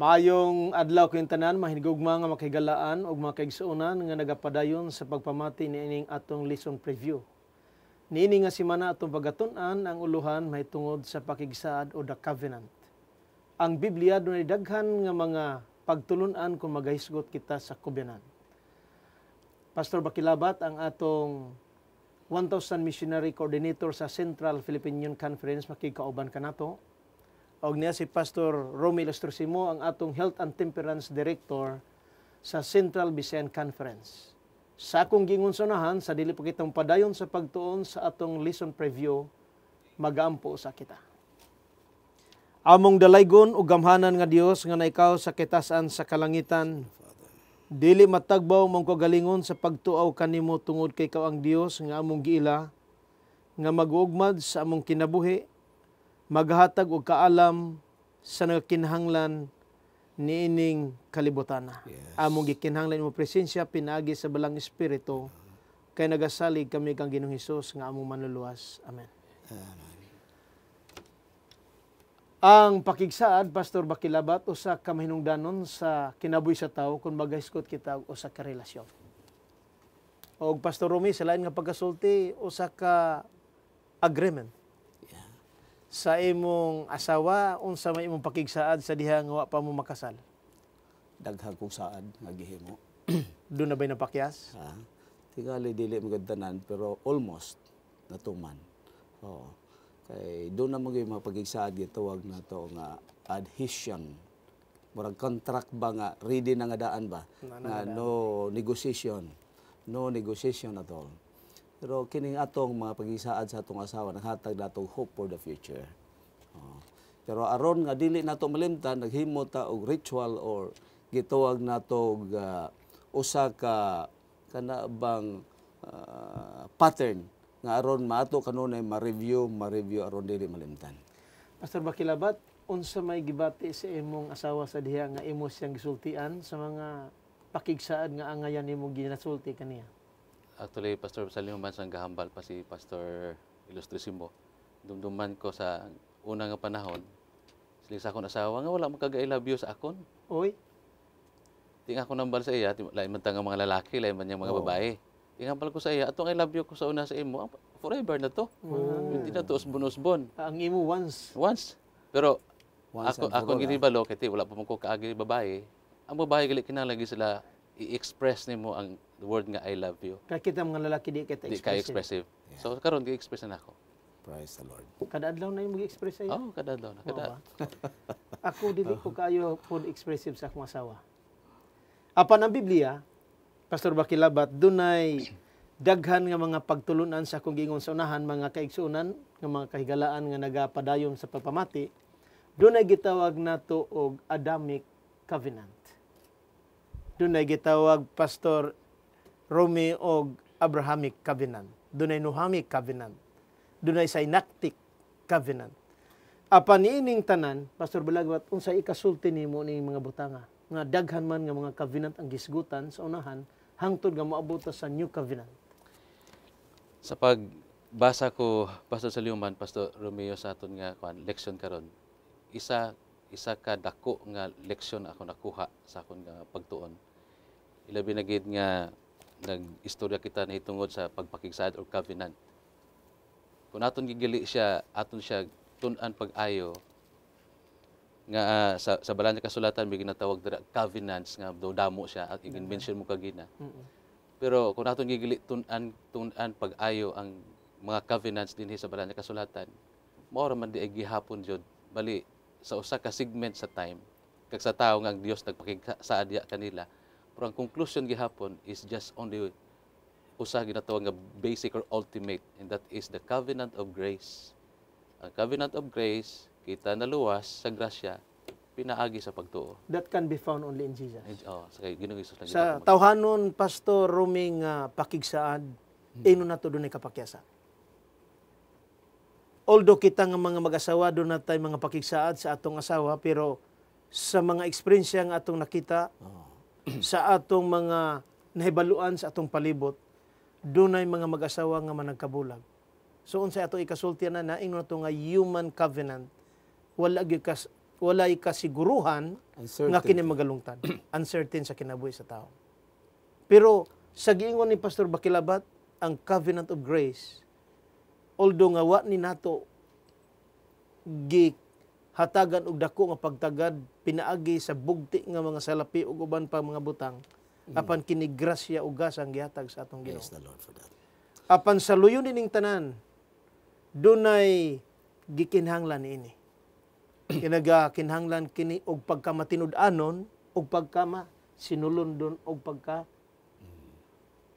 Maayong adlaw kayong tanan, mahinigugma nga makigalaan o mga kaigsuunan nga nagapadayon sa pagpamati niining atong lesson preview. Niini nga simana atong pagatun-an ang uluhan mahitungod sa pakigsaad o the covenant. Ang Biblia dunay daghan nga mga pagtulun-an kung magahisgot kita sa covenant. Pastor Bakilabat ang atong 1,000 missionary coordinator sa Central Philippine Union Conference makikauban kanato. Og niya si Pastor Romy Lastrosimo ang atong Health and Temperance Director sa Central Visayan Conference. Sa akong gingunsunahan, sa dili pa kitang padayon sa pagtuon sa atong lesson preview, magaampo sa kita. Among dalaygon ug gamhanan nga Dios nga naikaw sa kitasan sa kalangitan, dili matagbaw mong kagalingon sa pagtuaw kanimo tungod kay ikaw ang Dios nga among giila, nga mag-ugmad sa among kinabuhi, maghatag og kaalam sa nagkinahanglan niining kalibutana. Yes. Among gikinahanglan imo presensya pinaagi sa balang espiritu kay nagasalig kami kang Ginoong Hesus nga among manluluwas. Amen. Amen. Ang pakigsaad, Pastor Bakilabat, usa ka mahinungdanon sa kinabuhi sa tawo kung magahiskot kita og usa ka relasyon. Og Pastor Romy, sa lain nga pagkasulti, usa ka agreement sa imong asawa, unsa may imong pakigsaad sa diha nga wa pa mo makasal? Daghang kong saad nga gihimo. Doon na ba'y napakyas? Ha? Tingali dili magadanan pero almost natuman. Oo. Kay doon na mga mga pagigsaad gitawag na to nga adhesion. Murag contract ba nga ready na nga daan ba? Nga no negotiation. No negotiation at all. Pero kining atong mga pag-isaad sa atong asawa naghatag natong hope for the future. Pero aron nga dili nato malimtan naghimo ta og ritual or gituwag nato usa ka kana bang pattern nga aron maato kanunay ma-review aron dili malimtan. Pastor Bakilabat, unsa may gibati sa imong asawa sa diha nga imo siyang gisultian sa mga pakigsaad nga angayan nimo ginasulti kaniya? Actually, Pastor, sa liman sang gahambal pa si Pastor Ilustrisimo. Dumduman ko sa una nga panahon, sila sa akong asawa nga wala magka-I love you sa akon. Oy, Tinga ko nambal sa iya, lain man tanga mga lalaki, lain man yung mga babae. Tinga pala ko sa iya, atong I love you ko sa una sa imo, forever na to. Hindi na to usbon-usbon. ang imo once. Once. Pero Once and for ako all, ginibalo, kaya wala pa mo ko kaagi babae. Ang babae gali kinalagi sila i-express nimo ang word nga I love you. Kaya kita mga lalaki di kita Di ka expressive. expressive. So karon gi-express na ako. Praise the Lord. Kada adlaw na yung mag-express sa'yo. Oh, kada daw na. Kada. Ako dili ko kayo food expressive sa akong asawa. Apan ang Biblia, Pastor Bakilabat, dunay daghan nga mga pagtulunan sa akong gingon sa unahan, mga kaigsuunan, nga mga kahigalaan nga nagapadayon sa pagpamati, dunay gitawag nato og Adamic Covenant. Dunay gitawag Pastor Romy og Abrahamic Covenant. Dunay Nohamic Covenant. Dunay Sinaitic Covenant. Apan niining tanan, Pastor Balagwat, unsay ikasulti nimo ning mga butanga nga daghan man nga mga covenant ang gisgutan sa unahan hangtod nga moabot sa New Covenant. Sa pagbasa ko, Pastor Saliuman, Pastor Romeo sa aton nga leksyon karon, isa ka dako nga leksyon ako nakuha sa akon nga pagtuon. Ilabi na gid nga nag-istorya kita na hitungod sa pagpakigsaad or covenant. Kung aton gigili siya, aton siya tun-an pag-ayo nga sa balang nga kasulatan may ginatawag dira covenants nga daw damo siya at i-mention mo kagina. Pero kung aton gigili tun-an pag-ayo ang mga covenants dinhi sa balang nga kasulatan, mao ra man di ay gihapon jud bali sa usa ka segment sa time kag sa tawo nga ang Dios nagpakigsaad diha kanila. Pero ang conclusion gihapon is just only usa ginatawag nga basic or ultimate, and that is the covenant of grace. Ang covenant of grace, kita naluwas sa grasya, pinaagi sa pagtuo. That can be found only in Jesus. Sa kay Ginoong Hesus lang. Sa tawhanon, Pastor Romy nga pakigsaad, ino na to dunay kapakyasa. Although kita nga mga mag-asawa, doon na tayo mga pakigsaad sa atong asawa, pero sa mga eksperyensya nga atong nakita, sa atong mga nahibaluan sa atong palibot, dunay mga mag-asawa nga managkabulag. So unsay ato ikasultian na ingon to nga human covenant, wala gyud walay kasiguruhan nga Uncertainty. kini magalungtad. Uncertain sa kinabuhi sa tao. Pero sa giingon ni Pastor Bakilabat, ang covenant of grace, although nga wa ni nato hatagan og dako nga pagtagad pinaagi sa bugti nga mga salapi ug uban pa mga butang, apan kini grasya ug gasang gihatag sa atong Ginoo. Praise the Lord for that. Apan sa luyon ining tanan, dunay gikinhanglan niini. Kinahanglan kini og pagkamatinud-anon og pagkama sinulundon og pagka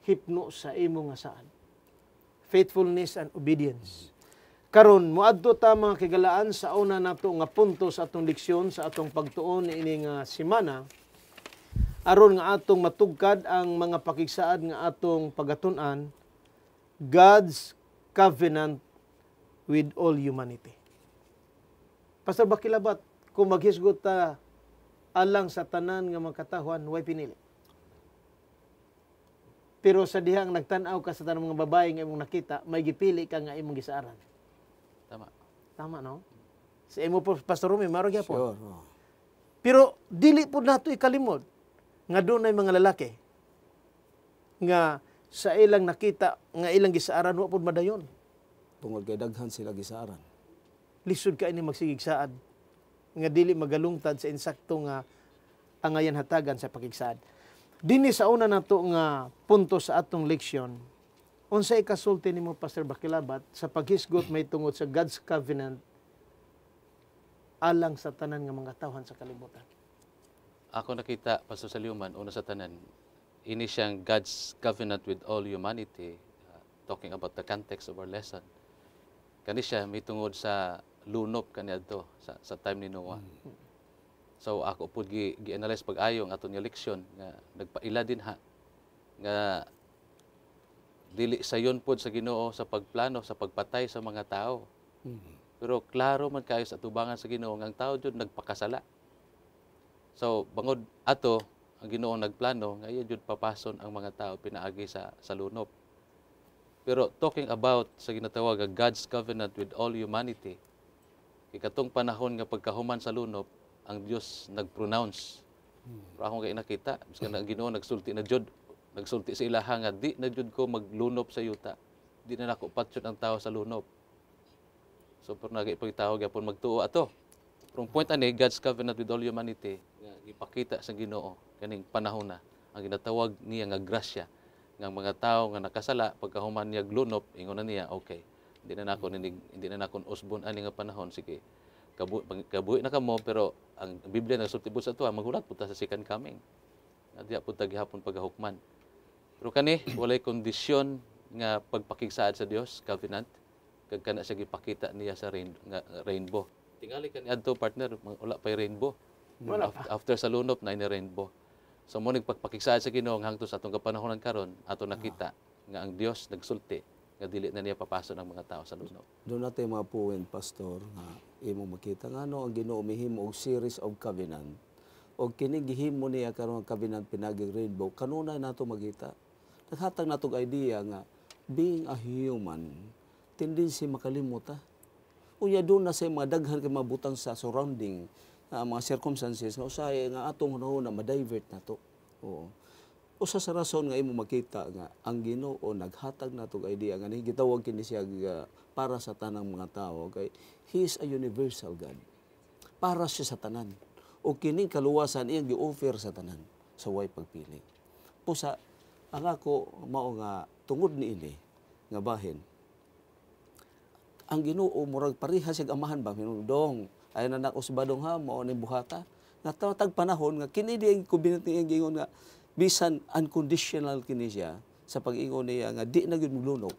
hipno sa imo nga saan. Faithfulness and obedience. Karon moadto ta mga kigalaan sa una nato nga punto sa atong leksyon sa atong pagtuon ini nga semana aron nga atong matugkad ang mga pakigsaad nga atong pagatun-an, God's covenant with all humanity. Pastor Bakilabat, kung maghisgot ta alang sa tanan nga mga katahwan, way pinili. Pero sa dihang nagtanaw ka sa tanang mga babae nga imong nakita, may gipili ka nga imong gisaaran. Tama. Tama, no? Sa imo po, Pastor Rumi, maro gyapon. Sure. Oh. Pero dili po nato ikalimod nga dunay mga lalaki nga sa ilang nakita nga ilang gisaaran wa pud madayon. Tungod kay daghan sila gisaran. Lisod ka ini magsigigsaad nga dili magalungtad sa insakto nga angayan hatagan sa pakigsaad. Dinhi sa una nato nga punto sa atong leksyon, unsay kasulti nimo Pastor Bakilabat sa paghisgot may tungod sa God's covenant alang sa tanan nga mga tawhan sa kalibutan. Ako nakita, Pastor Saliuman, una sa tanan, ini siyang God's covenant with all humanity, talking about the context of our lesson. Kani siya may tungod sa lunop kaniadto sa time ni Noah. So ako pud gi-analyze pag-ayo ang aton nga leksyon nga nagpaila din nga dili sayon pud sa Ginoo sa pagplano sa pagpatay sa mga tao. Pero klaro man kayo sa tubangan sa Ginoo nga ang tao jud nagpakasala. So bangod ato ang Ginoo nagplano nga iya jud papason ang mga tao pinaagi sa lunop. Pero talking about sa ginatawag nga God's covenant with all humanity, ikatong panahon nga pagkahuman sa lunop, ang Dios nag-pronounce. Pero ako kay nakita, biskan ang Ginoo nagsulti na jud, nagsulti sa ilaha nga di na jud ko maglunop sa yuta. Di na nako patyon ang tao sa lunop. So pero nagipagtawag gyapon magtuo ato. From point ani God's covenant with all humanity nga ipakita sa Ginoo kaning panahon na ang ginatawag niya nga grasya nga mga tao nga nakasala pagkahuman niya glunop ingon na niya okay hindi na nako usbon ani nga panahon sige kabuhi na kamo pero ang Biblia nagsulti sa ato maghulat pud ta sa second coming diya pud ta gihapon pagahukman pero kani walay kondisyon nga pagpakigsaad sa Dios covenant kag kana siya gipakita niya sa rainbow tingali kani adto partner wala pay rainbow after sa lunop na ini rainbow. So mo nagpagpakigsaad sa Ginoo hangtod sa atong kapanahonan karon ato nakita nga ang Dios nagsulti nga dili na niya papason ang mga tao sa lunop. Doon natin mga puwen, Pastor, nga imong makita nga ano ang Ginoo mihimo og series of covenant. O kini gihimo niya karon ang covenant pinaging rainbow, kanunay nato makita. Naghatag nato og idea nga being a human, tendency makalimot ta. Unya doon na sa mga daghan kay mga butang sa surrounding mga circumstances nga usahay nga atong hunahuna ma-divert nato. Oo. Usa sa rason nga imo makita nga ang Ginoo naghatag nato og idea nga gitawag kini siya para sa tanang mga tao kay He is a universal God. Para siya sa tanan. O kining kaluwasan iyang gi-offer sa tanan sa way pagpili. Pusa ang ako mao nga tungod niini nga bahin. Ang Ginoo murag pareha siya amahan ba minudong ay na usbadong ha mao ni buhata nga tawag panahon nga kini di ang covenant niya gingon nga bisan unconditional kini siya sa pag-ingon niya nga di na gyud maglunok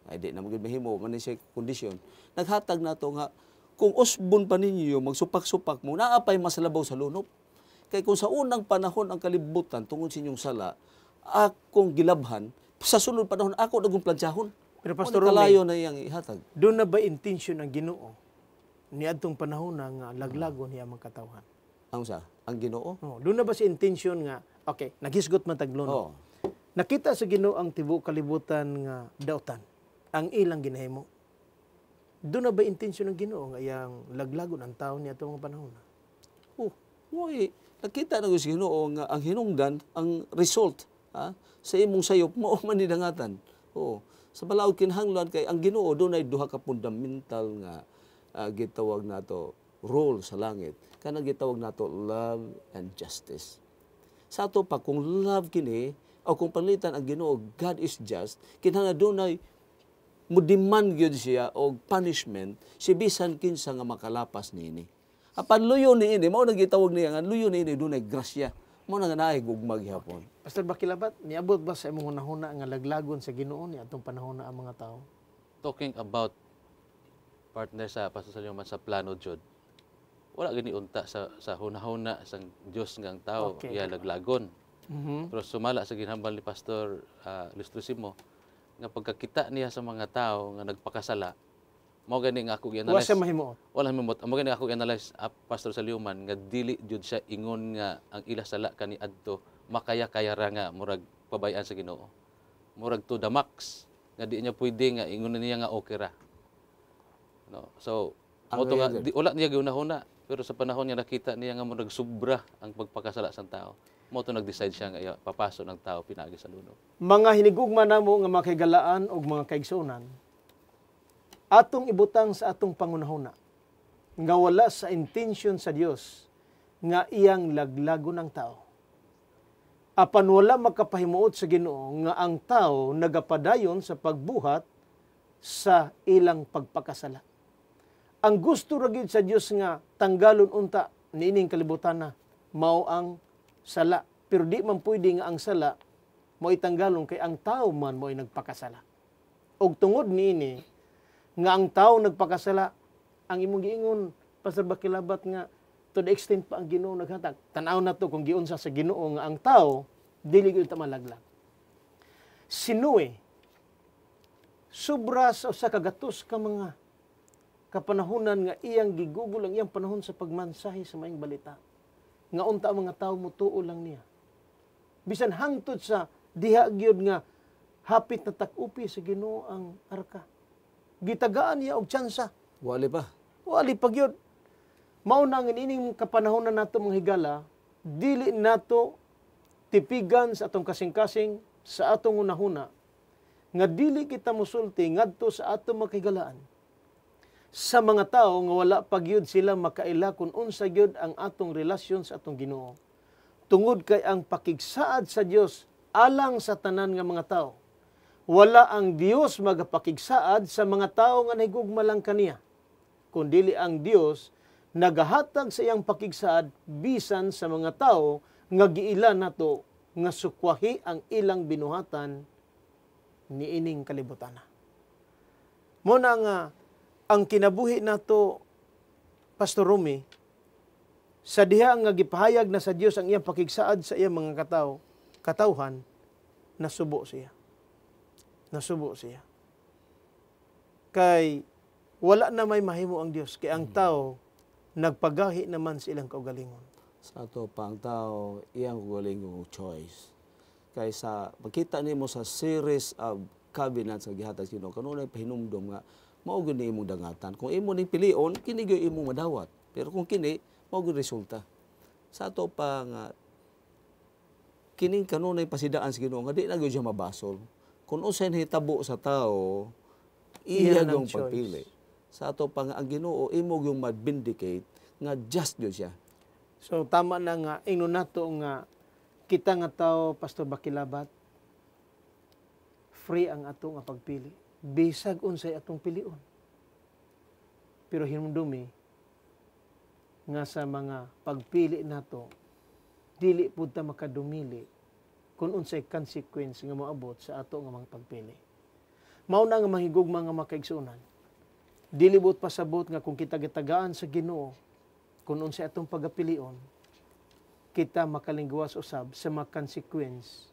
ay di na gyud mahimo man siya kondisyon naghatag nato nga kung usbon pa ninyo magsupak-supak mo naapay masalabaw sa lunop kay kung sa unang panahon ang kalibutan tungod sa inyong sala akong gilabhan sa sunod panahon ako dagong plansyahon Pero Pastor kalayo na iyang ihatag doon na ba intention ng Ginoo niadtong panahon nga laglagon niya mga katawhan? Ang sa ang Ginoo? Oh, doon na ba si intention nga okay, naghisgot man tagluno. Oh. Nakita sa Ginoo ang tibuok kalibutan nga dautan. Ang ilang ginahimo. Doon na ba intention ng Ginoo nga iyang laglagon ang tawo niya atong mga panahon? Oh, mo'y nakita na ko si Ginoo nga ang hinungdan, ang result sa imong sayop mao man nidangatan. Oh, sa balaod kinahanglan kay ang Ginoo dunay duha ka fundamental nga gitawag nato role sa langit. Kanang gitawag nato love and justice. Sa ato pa kung love kini o kung palitan ang Ginoo, God is just, kinahanglan dunay mo demand gyud siya og punishment si bisan kinsa nga makalapas niini. Apan luyo niini mao nagitawag niya nga luyo niini dunay grasya. Mao nga naay gugmag gyapon. Pastor Bakilabat, niabot ba sa imong hunahuna nga laglagon sa Ginoo ni atong panahon na ang mga tao? Talking about partner sa pasasaliman sa plano jud. Wala gani unta sa hunahuna sang Dios nga ang tao iya laglagon. Pero sumala sa ginhambal ni Pastor Lustrosimo nga pagkakita niya sa mga tao nga nagpakasala, mao gani nga ako gi-analyze. Wala siya mahimuot. Wala mahimuot. Mao gani ako gi-analyze Pastor Saliuman nga dili jud siya ingon nga ang ila sala kaniadto makaya-kaya ra nga murag pabayan sa Ginoo. Murag to the max nga di niya pwede nga ingon niya nga okay ra. No. So moto nga wala niya giunahuna pero sa panahon niya nakita niya nga murag sobra ang pagpakasala sa tao. Mo to nag-decide siya nga papaso ng tao pinagi sa luno. Mga hinigugma namo nga makigalaan og mga kaigsuonan, atong ibutang sa atong pangunahuna nga wala sa intention sa Dios nga iyang laglagon ang tao. Apan wala makapahimuot sa Ginoo nga ang tao nagapadayon sa pagbuhat sa ilang pagpakasala. Ang gusto ra gyud sa Dios nga tanggalon unta niining kalibutan na mao ang sala, pero di man pwede nga ang sala mo itanggalon kay ang tao man mo nagpakasala. Og tungod niini nga ang tao nagpakasala, ang imong giingon Pastor Bakilabat nga to the extent pa ang Ginoo naghatag. Tan-aw na to kung giunsa sa Ginoo nga ang tao dili gyud ta malaglag. Si Noe sobra sa usa ka gatos ka mga kapanahunan nga iyang gigugol ang iyang panahon sa pagmansahe sa maayong balita. Nga unta ang mga tao mutuo lang niya. Bisan hangtod sa diha gyud nga hapit na tak-upi sa Ginoo ang arka. Gitagaan niya og tsansa. Wali pa. Wali pa gyud. Mao na nga ining kapanahonan nato mga higala, dili nato tipigan sa atong kasing-kasing sa atong unahuna nga dili kita mosulti ngadto sa atong makahigalaan sa mga tao nga wala pa gyud sila makaila kung unsa gyud ang atong relasyon sa atong Ginoo. Tungod kay ang pakigsaad sa Dios alang sa tanan nga mga tao. Wala ang Dios magapakigsaad sa mga tao nga nahigugma lang kaniya. Kundili ang Dios nagahatag sa iyang pakigsaad bisan sa mga tao nga giila nato nga sukwahi ang ilang binuhatan niining kalibutan. Muna nga ang kinabuhi nato, Pastor Rumi, sa diha nga gipahayag na sa Dios ang iyang pakigsaad sa iyang mga katawhan, nasubo siya. Nasubo siya. Kay wala na may mahimo ang Dios, kay ang tao nagpagahi naman sa ilang kaugalingon. Sa ato pa ang tao, iyang kaugalingong choice. Kay sa makita nimo sa series of covenants sa gihatag sa Ginoo, kanunay pahinumdom nga mao gyud ni imong dangatan. Kung imo ning pilion, kini gyud imong madawat. Pero kung kini mao gyud resulta. Sa ato pa nga kining kanunay pasidaan sa Ginoo nga di na gyud siya mabasol. Kung unsay hitabo sa tao, iya gyud pagpili. Sa ato pa nga ang Ginoo imo gyud ma-vindicate nga just gyud siya. So tama na nga ingnon nato nga kita nga tao, Pastor Bakilabat, free ang ato nga pagpili. Bisag unsay atong pilion. Pero hinumdumi nga sa mga pagpili nato, dili pud ta makadumili kung unsay consequence nga moabot sa ato nga mga pagpili. Mao na nga mahigugma nga makaigsunan. Dili bud pasabot nga kung kita gitagaan sa Ginoo kung unsay atong pagapilion, kita makalingguwas usab sa mga consequence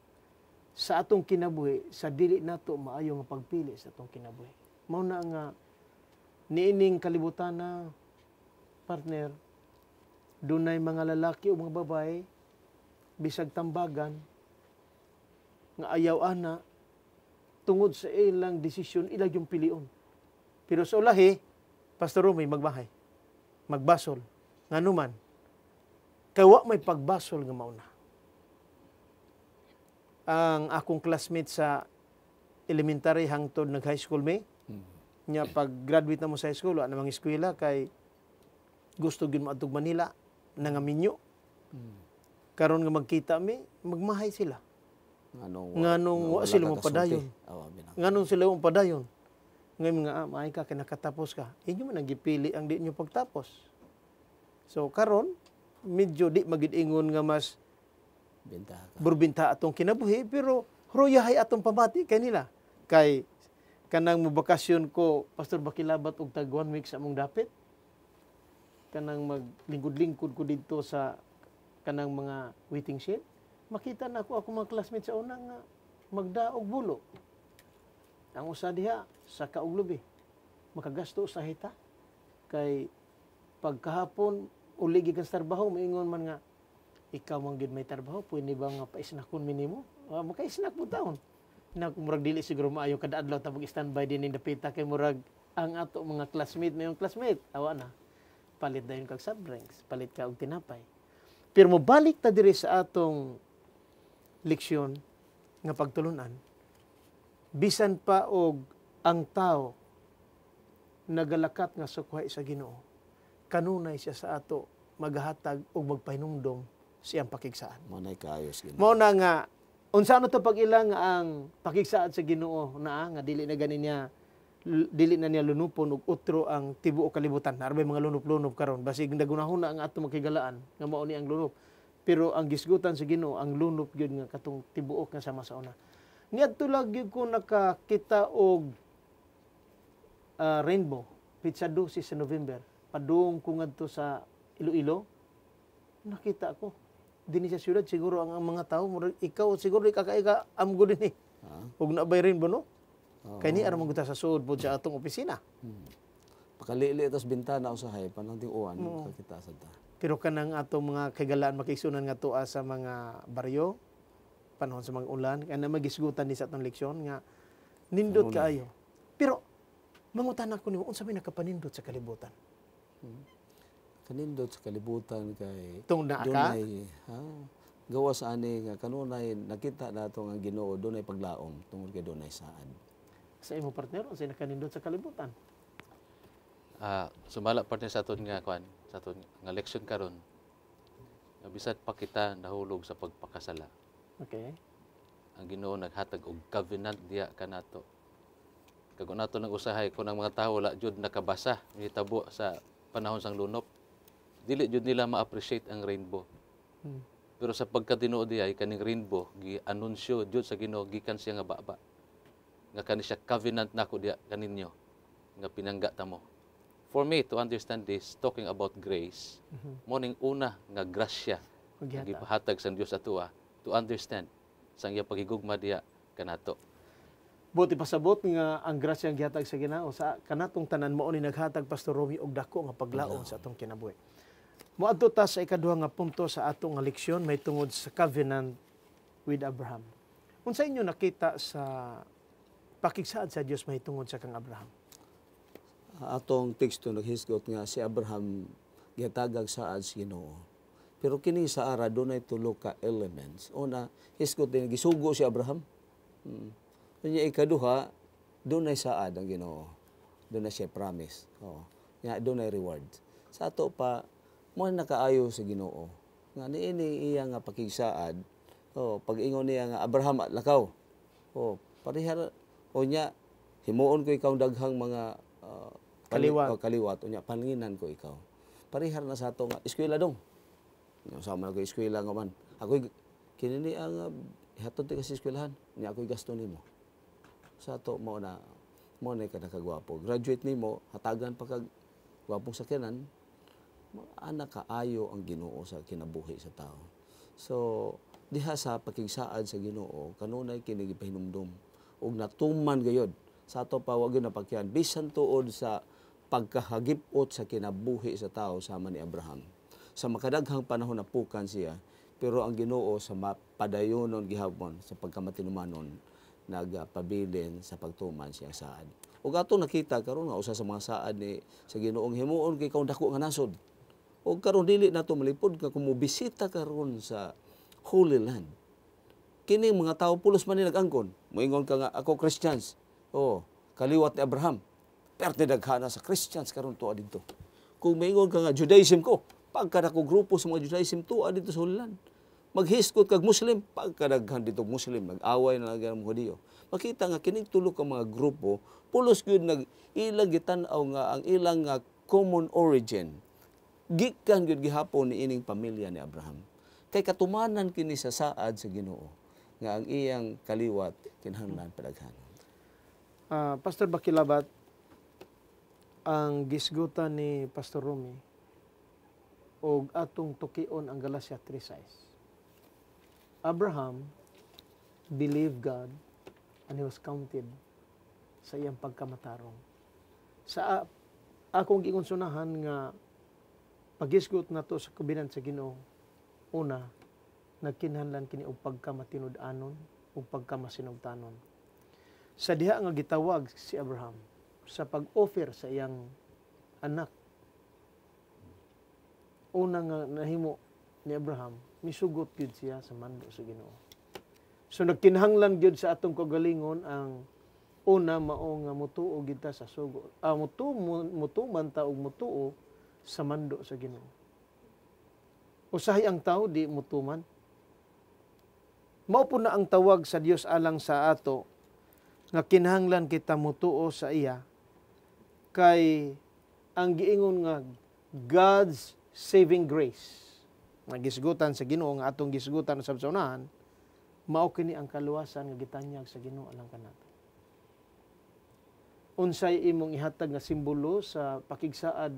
sa atong kinabuhi sa dili nato maayo nga pagpili sa atong kinabuhi. Mao na nga niining kalibutan na partner, dunay mga lalaki o mga babae bisag tambagan nga ayaw ana tungod sa ilang desisyon ilang yung pilion. Pero sa ulahi, Pastor Rumi, magbahay, magbasol, nganuman, Kay wa may pagbasol nga mauna. Ang akong classmate sa elementary hangtod nag-high school may, nya pag graduate na mo sa high school, wa namang eskwela kay gusto gyud mo adtog Manila nangaminyo. Karon nga magkita mi, magmahay sila. Nganong wa sila mo padayon. Nganong sila mo padayon. Ngayon nga, maay ka, kinakatapos ka. Inyo man ang gipili ang di nyo pagtapos. So, karon medyo di magid-ingon nga mas burbinta atong kinabuhi, pero royahay atong pamati kay nila. Kay, kanang mubakasyon ko, Pastor Bakilabat, og tag 1 week sa among dapit. Kanang maglingkod-lingkod ko dito sa kanang mga waiting shed. Makita na ako mga classmates sa una nga magdaog bulo. Ang usa diha sa kauglubi makagasto sa hita kay pagkahapon uli gikan sa trabaho moingon man nga ikaw man gid may trabaho pwede ba nga paisnakon minimo makaisnak mo taon na murag dili siguro maayo kada adlaw ta mag-standby din in dapita kay murag ang ato mga classmate mayong classmate awa na palit dayon kag soft drinks palit ka og tinapay pero mo balik ta diri sa atong leksyon nga pagtulunan bisan pa og ang tao nagalakat nga sukway sa Ginoo kanunay siya sa ato maghatag og magpahinumdom siyang pakigsaan mo nay kaayos Ginoo mao na nga unsa ano to pag ilang ang pakigsaad sa Ginoo na nga dili na niya lunupon og utro ang tibuok kalibutan arbay mga lunop-lunop karon basig nagunahon na ang ato makigalaan nga mao ni ang lunop pero ang gisgutan sa Ginoo ang lunop gyud nga katong tibuok nga sama sa una niadto lagi ko nakakita og rainbow pizza 12 sa November padung ko ngadto sa Iloilo nakita ko dinhi sa syudad siguro ang mga tao murag ikaw siguro ikakaiga amgo dinhi ug na bay rainbow no kay ni ara maguta sa suod pod sa atong opisina pakalili tos bintana usahay panang ting-uwan kakita sa ta pero kanang atong mga kagalaan makigsunan nga tuwa sa mga baryo panahon sa mga ulan kaya na magisgutan ni sa atong leksyon nga nindot kaayo pero mangutan ako nimo unsa may nakapanindot sa kalibutan kanindot sa kalibutan kay tungod na ka gawas ani nga kanunay nakita nato nga Ginoo dunay paglaom tungod kay dunay saad sa imo partner unsay nakanindot sa kalibutan sumala partner sa aton nga kwan sa aton nga leksyon karon nga bisan pa kita nahulog sa pagpakasala okay ang Ginoo naghatag og covenant diha kanato kag nato nang usahay kun ang mga tawo wala jud nakabasa hitabo sa panahon sang lunop dili jud nila ma-appreciate ang rainbow pero sa pagkatinuod diay kaning rainbow gi-anunsyo jud sa Ginoo gikan siya nga baba nga kani siya covenant nako diha kaninyo nga pinangga ta mo for me to understand this talking about grace mo ning una nga grasya nga gipahatag sa Dios atoa to understand sang iya paghigugma diha kanato buti pasabot nga ang grasya ang gihatag sa Ginoo sa kanatong tanan mao ni naghatag Pastor Romy og dako nga paglaom sa atong kinabuhi. Moadto ta sa ikaduha nga punto sa atong nga leksyon may tungod sa covenant with Abraham. Unsa inyo nakita sa pakigsaad sa Dios may tungod sa kang Abraham? Atong teksto naghisgot nga si Abraham gihatagag saad sa Ginoo. Pero kini sa ara dunay tulo ka elements. Una, hisgot din gisugo si Abraham. Kanya ikaduha, dunay saad ang Ginoo. Dunay siya promise. Nya dunay reward. Sa ato pa mo nakaayo sa Ginoo. Nga niini iya nga pakigsaad. Pag-ingon niya nga Abraham lakaw. Parihar nya himuon ko ikaw daghang mga kaliwat unya panginan ko ikaw. Parihar na sa ato nga eskwela dong. Sama ko eskwela nga man. Ako kinini ang hatod ti kasi eskwelahan. Nya ako gasto nimo. Sa ato mo na kada kagwapo. Graduate nimo, hatagan pa kag gwapong sakyanan. Anak kaayo ang Ginoo sa kinabuhi sa tao. So, diha sa pakigsaad sa Ginoo, kanunay kini gipahinumdom ug natuman gayod. Sa ato pa wag na pakyan bisan tuod sa pagkahagipot sa kinabuhi sa tao sama ni Abraham. Sa makadaghang panahon napukan siya, pero ang Ginoo sa mapadayonon gihapon sa pagkamatinumanon nagpabilin sa pagtuman siya saad. Ug ato nakita karon nga usa sa mga saad ni sa Ginoong himuon kay ikaw dako nga nasod. O karon dili nato malipod nga kung mobisita karon sa Holy Land. Kini mga tao pulos man ni nag-angkon. Moingon ka nga ako Christians. Oh, kaliwat ni Abraham. Perte daghana sa Christians karon tuwa dito. Kung moingon ka nga Judaism ko, pagkada ko grupo sa mga Judaism tuwa dito sa Holy Land. Maghiskot kag Muslim, pagkadaghan dito Muslim, nag-away na lang mga Hudiyo. Makita nga kining tulo ka mga grupo, pulos gyud nag ilang gitan-aw nga ang ilang nga common origin. Gikan gyud gihapon ni ining pamilya ni Abraham. Kay katumanan kini sa saad sa Ginoo nga ang iyang kaliwat kinahanglan padaghanon. Pastor Bakilabat, ang gisgutan ni Pastor Rumi og atong tukion ang Galatia 3:6. Abraham believed God and he was counted sa iyang pagkamatarong. Sa akong gikonsunahan nga pagisgot nato sa kabinan sa Ginoo, una, nagkinahanglan kini og pagkamatinud-anon ug pagkamasinugtanon. Sa diha nga gitawag si Abraham sa pag-offer sa iyang anak, una nga nahimo ni Abraham, misugot gyud siya sa mando sa Ginoo. So nagkinahanglan gyud sa atong kagalingon ang una mao nga mutuo gyud ta sa sugo. Mutuman ta og mutuo sa mando sa Ginoo. Usahay ang tao di mutuman. Mao po na ang tawag sa Dios alang sa ato nga kinahanglan kita mutuo sa iya kay ang giingon nga God's saving grace nga gisgutan sa Ginoo nga atong gisgutan sa unahan, mao kini ang kaluwasan nga gitanyag sa Ginoo alang kanato. Unsay imong ihatag nga simbolo sa pakigsaad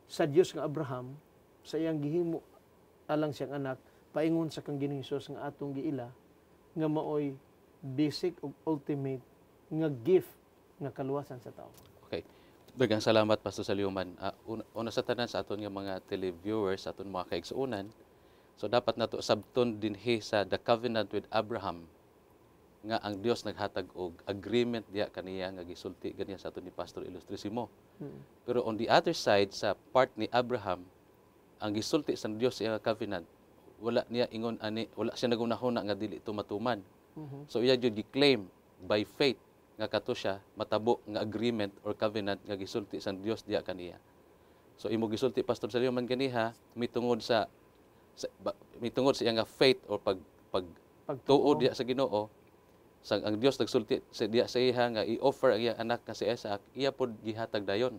sa Dios nga Abraham sa iyang gihimo alang siyang anak, paingon sa kang Ginoong Hesus nga atong giila nga maoy basic ug ultimate nga gift nga kaluwasan sa tao. Okay. Daghang salamat Pastor Saliuman. Una sa tanan sa aton nga mga televiewers, sa aton mga kaigsuonan. So dapat nato sabton dinhi sa the covenant with Abraham nga ang Dios naghatag og agreement diya kaniya nga gisulti ganiya sa aton ni Pastor Ilustrisimo. Pero on the other side sa part ni Abraham, ang gisulti sa Dios sa iyang covenant, wala niya ingon ani, wala siya nagunahuna nga dili tumatuman. So iya jud gi-claim by faith nga kato siya matabo nga agreement or covenant nga gisulti sa Dios diya kaniya. So imo gisulti Pastor Saliuman kaniha mitungod sa iyang nga faith or pagtuo diya sa Ginoo. Sang ang Dios nagsulti sa diya sa iya nga i-offer ang iyang anak nga si Isaac, iya pod gihatag dayon.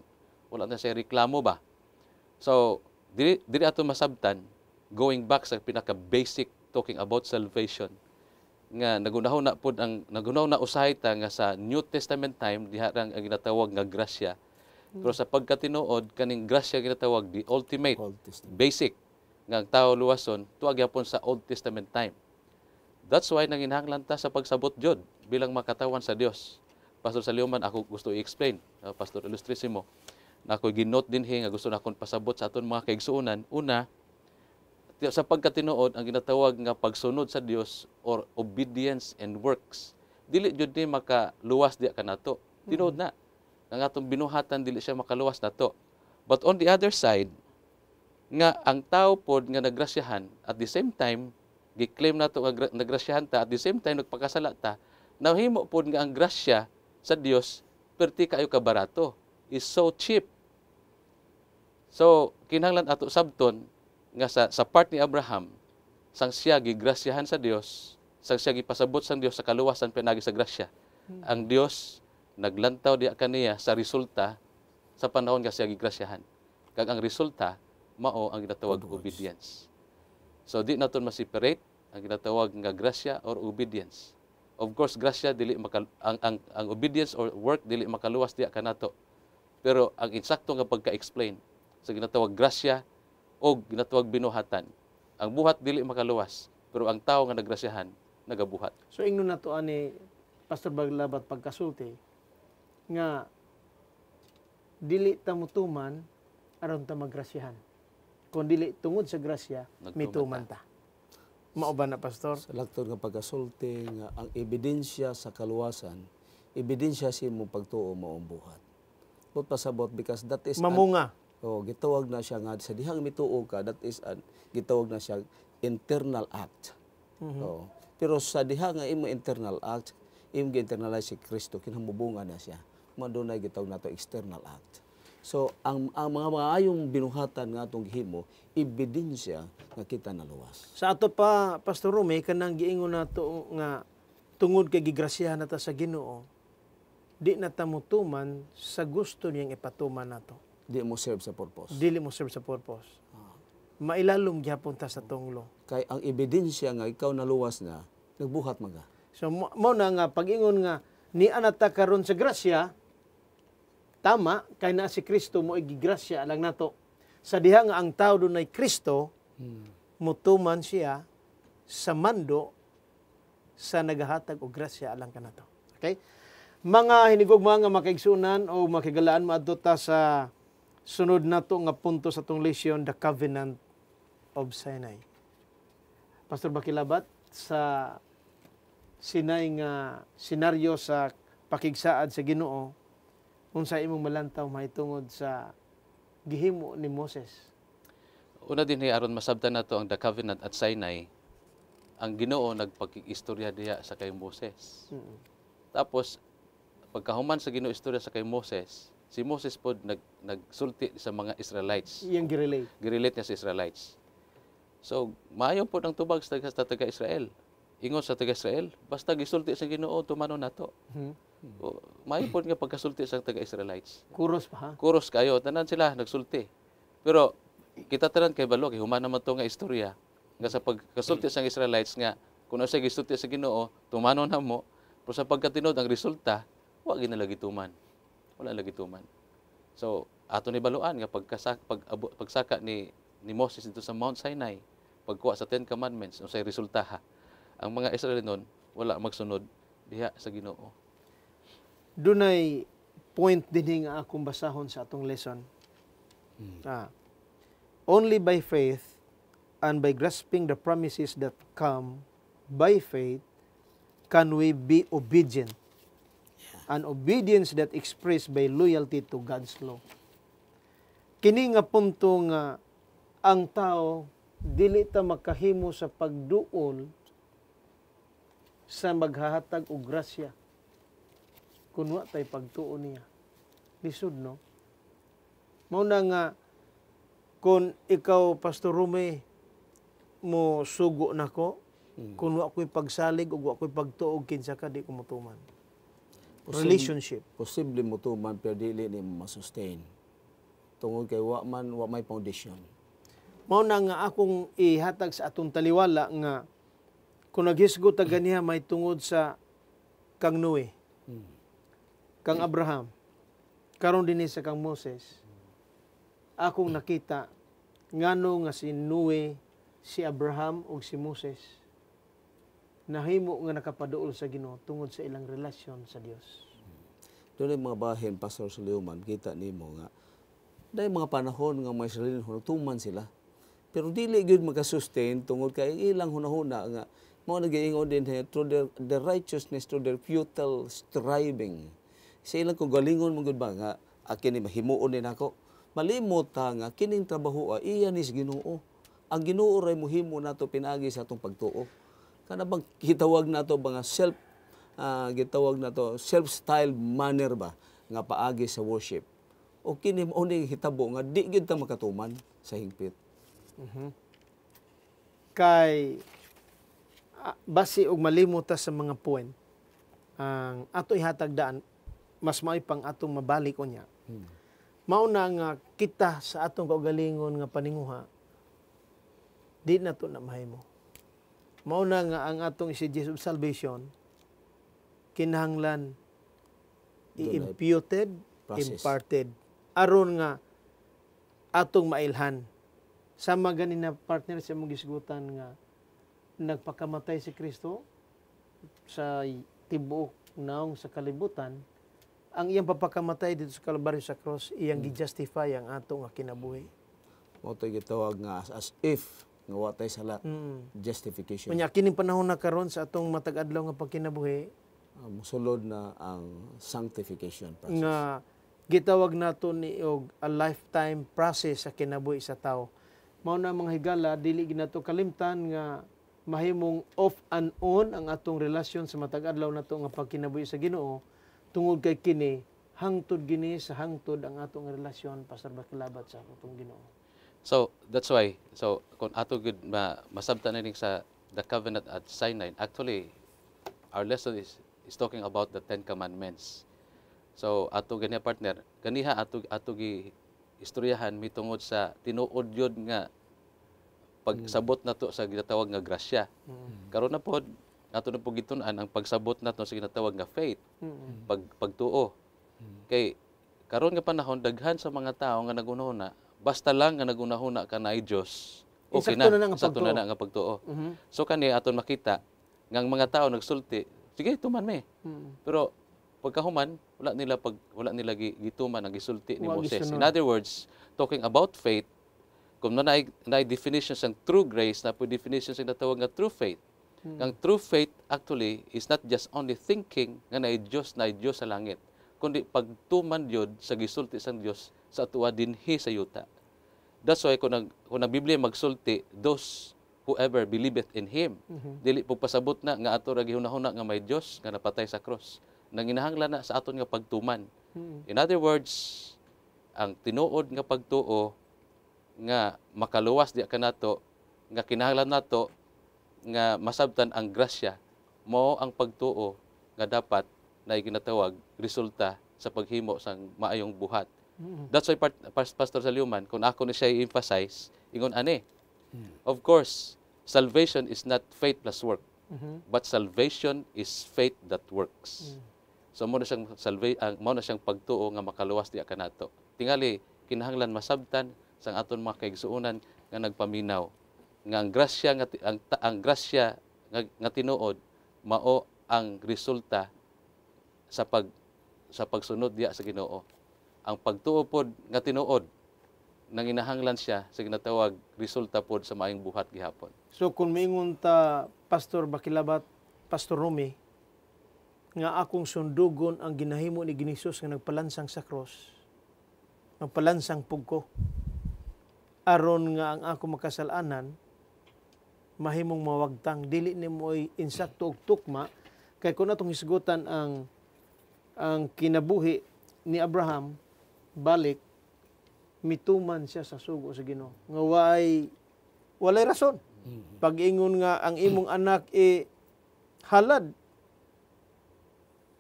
Wala na siya reklamo ba. So diri ato masabtan going back sa pinaka basic talking about salvation nga nagunahon na usahay ta nga sa New Testament time diha ang ginatawag nga grasya. Pero sa pagkatinuod kaning grasya ginatawag the ultimate, basic nga ang tao luwason tuwa gyapon sa Old Testament time. That's why nanginhanglan ta sa pagsabot jud bilang makatawan sa Dios. Pastor Saliuman, ako gusto i-explain, Pastor Ilustrisimo, na ako ginote din nga gusto na akong pasabot sa aton mga kaigsuonan. Una, sa pagkatinuod ang ginatawag nga pagsunod sa Dios or obedience and works, dili jud ni makaluwas diya kanato. Tinuod na. Ang atong binuhatan dili siya makaluwas nato. But on the other side, nga ang tao pod nga nagrasyahan at the same time gi-claim nato nga nagrasyahan ta at the same time nagpakasala ta, nahimo pod nga ang grasya sa Dios perti kayo ka barato, is so cheap. So kinahanglan ato sabton nga sa part ni Abraham, sang siya gigrasyahan sa Dios, sang siya gipasabot sang Dios sa kaluwasan pinagi sa grasya. Ang Dios naglantaw diya kaniya sa resulta sa panahon nga siya gigrasyahan. Kag ang resulta mao ang ginatawag obedience. So di naton ma-separate ang ginatawag nga grasya or obedience. Of course, grasya dili ang obedience or work dili makaluwas diya kanato. Pero ang insakto nga pagka-explain sa ginatawag grasya o ginatawag binuhatan, ang buhat dili makaluwas, pero ang tao nga nagrasyahan nagabuhat. So ingnon nato ani Pastor Baglabat pagkasulti nga dili ta mutuman aron ta magrasyahan. Kung dili tungod sa grasya, mituman ta. Mao ba na Pastor? Sa lakton nga pagkasulti nga ang ebidensya sa kaluwasan, ebidensya sa imong pagtuo mao ang buhat. But pasabot because that is Mamunga. O gitawag na siya nga sa dihang mituo ka, that is gitawag na siya internal act. O, pero sa diha nga imo internal act, imo gi-internalize si Kristo kinahambubungan na siya. Madunay gitawag nato external act. So ang mga maayong binuhatan nga atong gihimo ebidensya nga kita naluwas. Sa ato pa, Pastor Rome, kanang giingon nato nga tungod kay gigrasyahan nata sa Ginoo, di na ta mutuman sa gusto niyang ipatuman nato. Di mo serve sa purpose. Dili mo serve sa purpose. Mailalom gyapon ta sa tunglo. Kay ang ebidensya nga ikaw naluwas na, nagbuhat maga. So mo na nga pag-ingon nga ni anata karon sa grasya, tama kay na si Kristo mo igigrasya lang nato. Sa diha nga ang tao dunay Kristo, mutuman siya sa mando sa nagahatag og grasya alang kanato. Okay? Mga hinigugma nga makaigsunan o makigalaan maadto ta sa sunod nato nga punto sa tong lesson, the covenant of Sinai. Pastor Bakilabat, sa Sinai nga senaryo sa pakigsaad sa Ginoo, unsa imong malantaw mahitungod sa gihimo ni Moses? Una din aron masabtan nato ang the covenant at Sinai, ang Ginoo nagpakig-istorya diha sa kay Moses. Tapos pagkahuman sa Ginoo istorya sa kay Moses, si Moses pod nagsulti sa mga Israelites. Iyang girelate. Girelate niya sa Israelites. So, maayon po ang tubag sa taga-Israel. Ingon sa taga-Israel, basta gisulti sa Ginoo, tumano nato. Maayon po nga pagkasulti sa taga-Israelites. Kuros pa ha? Kuros kayo, tanan sila nagsulti. Pero kita tanan kay balo, human naman to nga istorya. Nga sa pagkasulti sa Israelites nga, kung sa gisulti sa Ginoo, tumano na mo, pero sa pagkatinod ang resulta, wa ginalagi tuman. Wala lagi tuman. So, ato ni baluan nga pagsaka ni Moses dito sa Mount Sinai, pagkuha sa 10 Commandments, unsay resulta ha. Ang mga Israel nun, wala magsunod diha sa Ginoo. Dunay point din nga akong basahon sa atong lesson. Only by faith and by grasping the promises that come by faith can we be obedient. An obedience that expressed by loyalty to God's law. Kini nga punto nga ang tao dili ta makahimo sa pagduol sa maghahatag og grasya kun wa tay pagtuo niya. Lisod no? Mao na nga kun ikaw Pastor Rome mo sugo nako, kun wa ko'y pagsalig ug wa ko'y pagtuo kinsa ka di ko motuman. Relationship. Posible mo tuman pero dili ni ma-sustain. Tungod kay wa may foundation. Mao na nga akong ihatag sa atong taliwala nga kung naghisgot ta ganiha may tungod sa kang Noe, kang Abraham, karon dinhi sa kang Moses. Akong nakita ngano nga si Noe, si Abraham ug si Moses nahimo nga nakapaduol sa Ginoo tungod sa ilang relasyon sa Dios. Doon mga bahin, Pastor Suliuman, kita nimo nga dahil mga panahon nga may Israelin tuman sila. Pero dili gyud makasustain tungod kay ilang hunahuna nga mao nagiingon din through the righteousness, through their futile striving. Sa ilang kagalingon mo gud ba nga kini mahimuon din ako. Malimot ta nga kining trabaho iya ni Ginoo. Ang Ginoo ray mohimo nato pinaagi sa atong pagtuo. Kana bang gitawag nato mga gitawag nato self-styled manner ba nga paagi sa worship. O kini mao ni hitabo nga di gyud ta makatuman sa hingpit. Kay basi og malimot ta sa mga point ang ato ihatagdaan mas may pang atong mabalik unya. Mao na nga kita sa atong kaugalingon nga paninguha di na to na mahimo. Mao na nga ang atong message of salvation kinahanglan i-imputed, imparted aron nga atong mailhan. Sama ganin na partner sa mong gisgutan nga nagpakamatay si Kristo sa tibuok naong sa kalibutan, ang iyang papakamatay dito sa Kalbaryo sa cross, iyang gi-justify ang ato nga kinabuhi. Mao to gitawag nga as if nga watay sala justification. Unya kining panahon na karon sa atong matag adlaw nga pagkinabuhi, Musulod na ang sanctification process. nga gitawag nato ni og a lifetime process sa kinabuhi sa tao. Mao na mga higala, dili ginato kalimtan nga mahimong off and on ang atong relasyon sa matag adlaw nato nga pagkinabuhi sa Ginoo, tungod kay kini hangtod gini sa hangtod ang atong relasyon Pastor Bakilabat sa atong Ginoo. So that's why, so kung ato gud masabtan na ning sa the covenant at Sinai, actually our lesson is talking about the 10 commandments. So ato ganiya partner, ganiha ato gi istoryahan mitungod sa tinuod yun nga pagsabot nato sa ginatawag nga grasya. Karon na pod ato na po gitun-an ang pagsabot nato sa ginatawag nga faith, pagtuo. Kay karon nga panahon daghan sa mga tao nga nagunahuna, basta lang nga nagunahuna ka na ay Dios, okay Insakto na, na nga sakto na pagtuo. nga pagtuo. So kani aton makita nga ang mga tao nagsulti, sige tuman me. Pero pagkahuman wala nila gituman ang gisulti ni Wa Moses. gisunod. In other words, talking about faith, kung na definition sang true grace, na po definition sa natawag nga true faith. Ang true faith actually is not just only thinking nga na Dios sa langit, kundi pagtuman yun sa gisulti sang Dios sa atuwa dinhi sa yuta. That's why kung ang Biblia magsulti, those whoever believeth in Him, dili po pasabot na nga ato ra gihunahuna nga may Dios nga napatay sa cross. Nanginahanglan na sa aton nga pagtuman. In other words, ang tinuod nga pagtuo nga makaluwas diya kanato, nga kinahanglan nato nga masabtan ang grasya, mao ang pagtuo nga dapat na ginatawag resulta sa paghimo sang maayong buhat. That's why Pastor Saliuman, kung ako ni siya i-emphasize, ingon ani, of course, salvation is not faith plus work, but salvation is faith that works. So mao na siyang pagtuo nga makaluwas diya kanato. Tingali kinahanglan masabtan sang aton mga kaigsuonan nga nagpaminaw nga ang grasya nga tinuod mao ang resulta sa pagsunod diya sa Ginoo. Ang pagtuo pod nga tinuod nanginahanglan siya sa ginatawag resulta pod sa maayong buhat gihapon. So kung miingon ta Pastor Bakilabat, Pastor Rumi, nga akong sundugon ang ginahimo ni Ginisus nga nagpalansang sa cross, nagpalansang pugko, aron nga ang ako makasalanan mahimong mawagtang, dili ni mo'y insakto og tukma, kay kung atong hisgutan ang kinabuhi ni Abraham, balik mituman siya sa sugo sa Ginoo nga walay rason. Pag-ingon nga ang imong anak halad,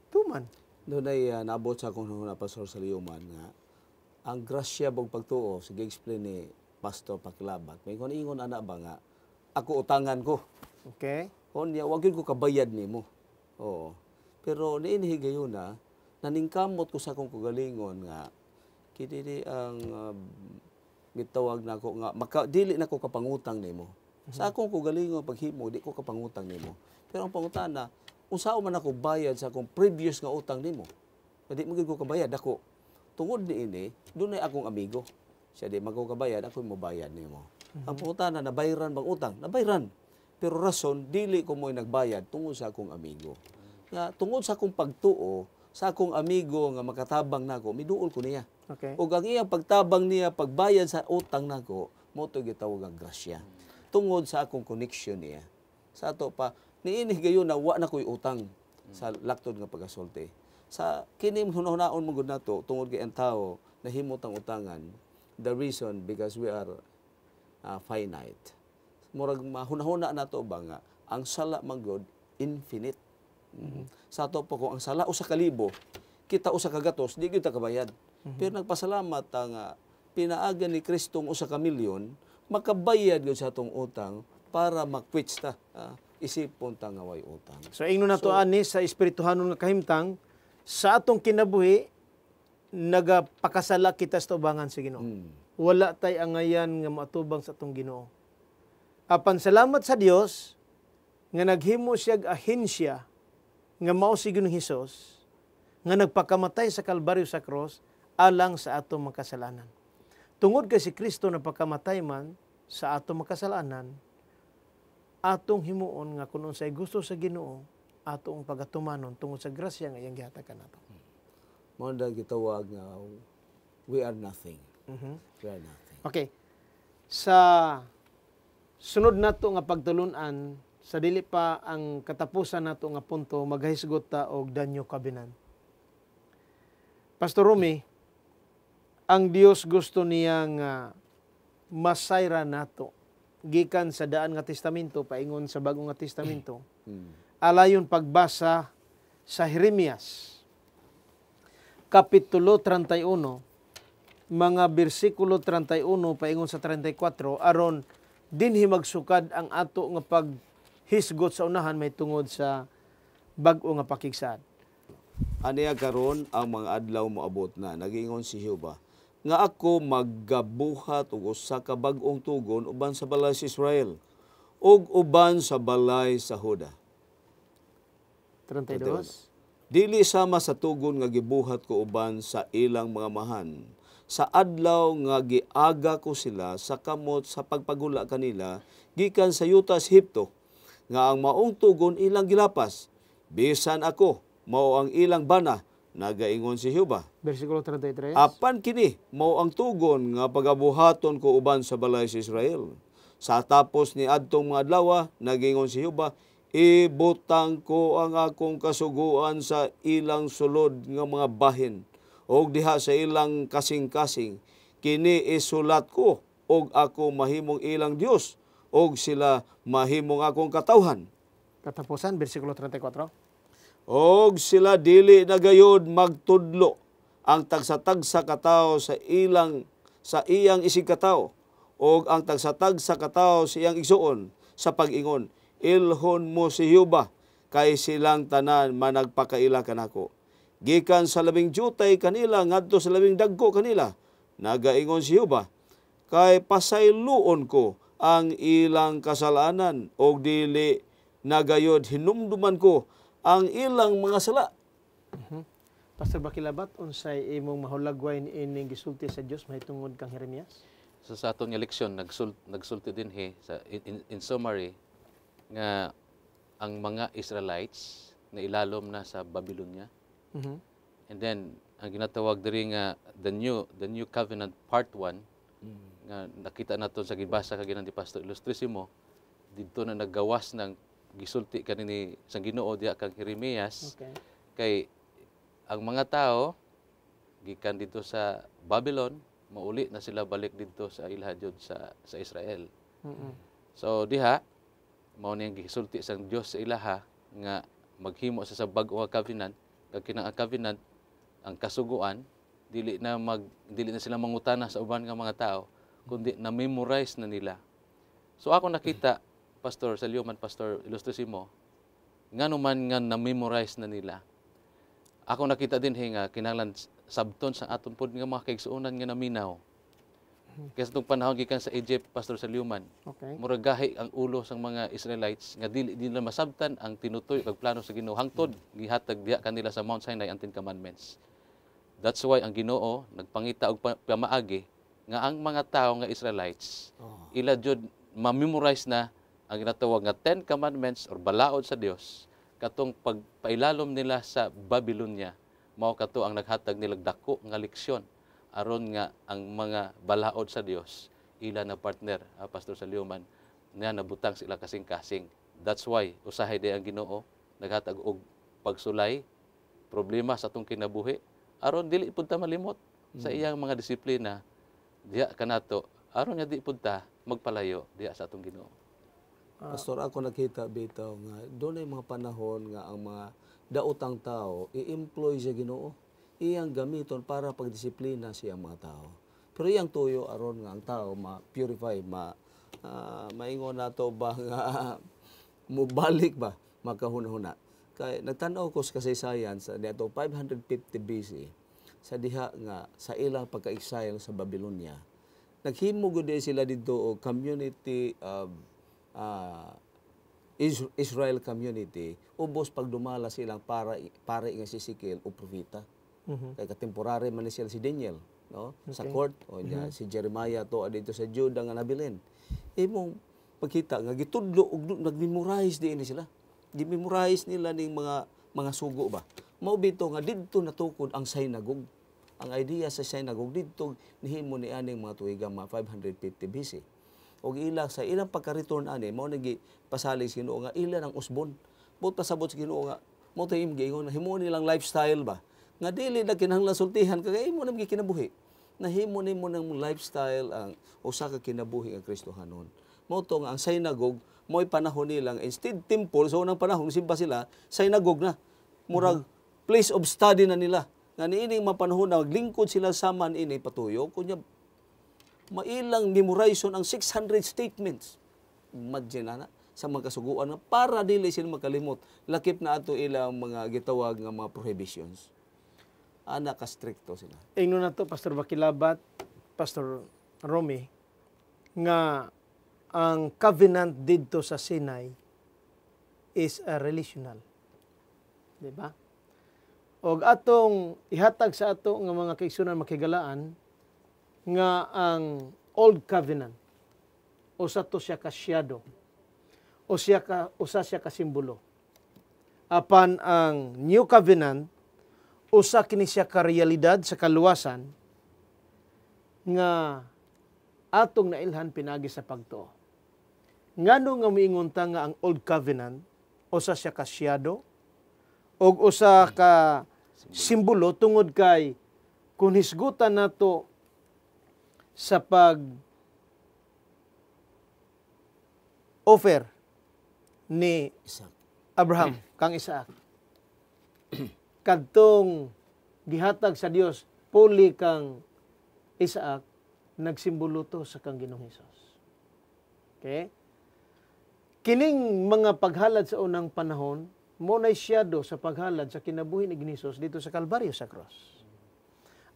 tuman. Doon ay naabot sa akong na Pastor Saliuman nga ang grasya bog pagtuo, sige explain ni Pastor Bakilabat. May kung ingon ana ba nga ako utangan ko. Okay? Onya wag yun ko kabayad nimo. Oo. Pero niinhi gayon na naningkamot ko sa akong kagalingon nga kini ang mitawag na ako nga dili na ko kapangutang nimo. Sa akong kagalingon paghimo di ko kapangutang nimo. Pero ang pangutana unsa man ako bayad sa akong previous nga utang nimo. Di mo ko kabayad ako. Tungod niini, dunay akong amigo. Siya di magkabayad, ako mo bayad nimo. Ang pangutana nabayran bang utang? Nabayran. Pero rason dili ko mo'y nagbayad tungod sa akong amigo. Nga tungod sa akong pagtuo sa akong amigo nga makatabang nako, miduol ko niya. Okay. Ug ang iyang pagtabang niya pagbayad sa utang nako, mo to gitawag ang grasya. Tungod sa akong connection niya. Sa ato pa niini gayon na wa na ko'y utang sa laktod nga pagasulti. Sa kini hunahunaon mo gud nato tungod kay ang tao nahimot ang utangan. The reason because we are finite. Murag mahunahuna nato ba nga ang sala man gud infinite. Sa ato po kung ang sala usa ka libo, kita usa ka gatos, di gyud ta kabayad. Pero nagpasalamat nga pinaagan ni Kristo usa ka milyon, makabayad gyud sa atong utang para makwits ta. Isipon ta nga way utang. So ingnon nato ani sa espirituhanon nga kahimtang sa atong kinabuhi nagapakasala kita sa tubangan sa Ginoo. Wala tay angayan nga matubang sa atong Ginoo. Apan salamat sa Dios nga naghimo siya ahensya nga mao si Ginoong Hesus nga nagpakamatay sa kalbaryo sa cross alang sa atong makasalanan. Tungod kay si Kristo napakamatay man sa atong makasalanan, atong himuon nga kung unsay gusto sa Ginoo atong pagatumanon tungod sa grasya nga iyang gihatag kanato. Mao na gitawag nga we are nothing. We are nothing. Okay. Sa sunod nato nga pagtulunan, sa dili pa ang katapusan nato nga punto, maghisgot ta og danyo kabinan. Pastor Rumi, ang Dios gusto niya nga masayra nato gikan sa daan nga testamento paingon sa bagong nga testamento. Alayon pagbasa sa Jeremias kapitulo 31 mga bersikulo 31 paingon sa 34 aron dinhi magsukad ang ato nga paghisgot sa unahan may tungod sa bag-o nga pakigsad. Aniya karon ang mga adlaw moabot na nagingon si Jehova nga ako maggabuhat og usa ka bag-ong tugon uban sa balay sa Israel ug uban sa balay sa Huda. 32. Dili sama sa tugon nga gibuhat ko uban sa ilang mga mahan. Sa adlaw nga giaga ko sila sa kamot sa pagpagula kanila gikan sa yuta sa Ehipto nga ang maong tugon ilang gilapas. Bisan ako mao ang ilang bana, nagaingon si Jehova. Versikulo 33. Apan kini mao ang tugon nga pagabuhaton ko uban sa balay sa Israel. Sa tapos ni adtong mga adlaw, nagingon si Jehova, ibutang ko ang akong kasuguan sa ilang sulod nga mga bahin og diha sa ilang kasing-kasing. Kini isulat ko og ako mahimong ilang Dios og sila mahimong akong katawhan. Katapusan, versikulo 34. Og sila dili na gayud magtudlo ang tagsa-tagsa katawo sa iyang isig katawo og ang tagsa-tagsa katawo sa iyang igsuon sa pag-ingon, ilhon mo si Jehova kay silang tanan managpakaila kanako. Gikan sa labing jutay kanila ngadto sa labing dagko kanila, nagaingon si Jehova, kay pasayloon ko ang ilang kasalanan og dili nagayod hinumduman ko ang ilang mga sala. Pastor Bakilabat, unsay imong mahulagway ni ining gisulti sa Dios mahitungod kang Jeremias? So sa aton nga leksyon nagsulti din sa in summary nga ang mga Israelites na ilalom na sa Babylonia. And then ang ginatawag diri nga the new covenant part 1 nga nakita naton sa gibasa kaginan ni Pastor Ilustrisimo didto na naggawas ng gisulti kanini sa Ginoo diha kang Jeremias. Okay. Kay ang mga tao gikan dito sa Babylon mauli na sila balik dito sa ilhadyon sa Israel. So diha mao niyang gisulti sang Dios sa ilaha nga maghimo sa bag-o nga covenant kag kinang covenant ang kasuguan dili na sila mangutana sa uban nga mga tao kundi na memorize na nila. So ako nakita Pastor Salyoman, Pastor Ilustrisimo, nga naman nga na-memorize na nila. Ako nakita din nga kinahanglan sabton sa aton pod nga mga kaigsuonan nga naminaw. Kaya sa itong panahon gikan sa Egypt, Pastor Salyoman, Okay. murag gahi ang ulo sang mga Israelites nga dili nila masabtan ang tinutoy kag plano sa Ginoo hangtod gihatag diha kanila sa Mount Sinai ang Ten Commandments. That's why ang Ginoo nagpangita og pamaagi nga ang mga tawo nga Israelites ila jud ma-memorize na ang ginatawag nga Ten Commandments or balaod sa Dios katong pagpailalom nila sa Babylonia mao kato ang naghatag nilang dako nga leksyon aron nga ang mga balaod sa Dios ila na partner Pastor Salyoman nga nabutang sila kasing-kasing. That's why usahay di ang Ginoo naghatag og pagsulay problema sa atong kinabuhi aron dili pud ta malimot sa iyang mga disiplina diha kanato aron nga di pud ta magpalayo diha sa atong Ginoo. Pastor, ako nakita bitaw nga doon ay mga panahon nga ang mga daotang tao i-employ sa Ginoo. Iyang gamiton para pagdisiplina siya mga tao. Pero iyang tuyo aron nga ang tao ma-purify, maingon nato ba nga mubalik ba makahuna-huna. Kay nagtan-aw ko sa kasaysayan sa dito 550 BC sa diha nga sa ilang pagka-exile sa Babylonia. Naghimo gud sila didto og community Israel community ubos pagdumala silang para nga si Ezekiel o propeta. Kay katemporary man ni sila si Daniel, no? Sa court o si Jeremiah to adito sa Juda nga nabilin. Imong pagkita nga gitudlo og nag-memorize diin sila. Gi-memorize nila ning mga sugo ba Mao bito nga didto natukod ang synagogue. Ang idea sa synagogue didto nihimo ni aning mga tuiga mga 550 BC. Og ila sa ilang pagka-return ani mao nagi pasalig sa Ginoo nga ila ang usbon. But pasabot sa Ginoo nga mao tay imong himo nilang lifestyle ba. Nga dili na kinahanglan sultihan kay imo na kinabuhi. Nahimo nimo ng lifestyle ang usa ka kinabuhi ang Kristohanon. Mao to nga ang synagogue mo'y panahon nilang instead temple so unang panahon simba sila synagogue na. Murag place of study na nila. Nga niining mapanahon na maglingkod sila saman ini patuyo kunya mailang memorization ang 600 statements. Imagine na sa mga kasuguan na para dili sila makalimot. Lakip na ato ilang mga gitawag nga mga prohibitions. Ana ka stricto sila. Ingno na to, Pastor Bakilabat, Pastor Romy, nga ang covenant didto sa Sinai is a relational. Di ba? Og atong ihatag sa ato nga mga kaigsunan makigalaan nga ang Old Covenant usa to siya ka shadow usa siya ka simbolo. Apan ang New Covenant usa kini siya ka realidad sa kaluwasan nga atong nailhan pinagi sa pagtuo. Ngano nga miingon ta nga ang Old Covenant usa siya ka shadow og usa ka simbolo tungod kay kung hisgutan nato sa offer ni Abraham kang Isaac kadtong gihatag sa Dios puli kang Isaac nagsimbolo to sa kang Ginoong Hesus. Okay? Kining mga paghalad sa unang panahon mo nay shadow sa paghalad sa kinabuhi ni Hesus dito sa Kalbaryo sa cross.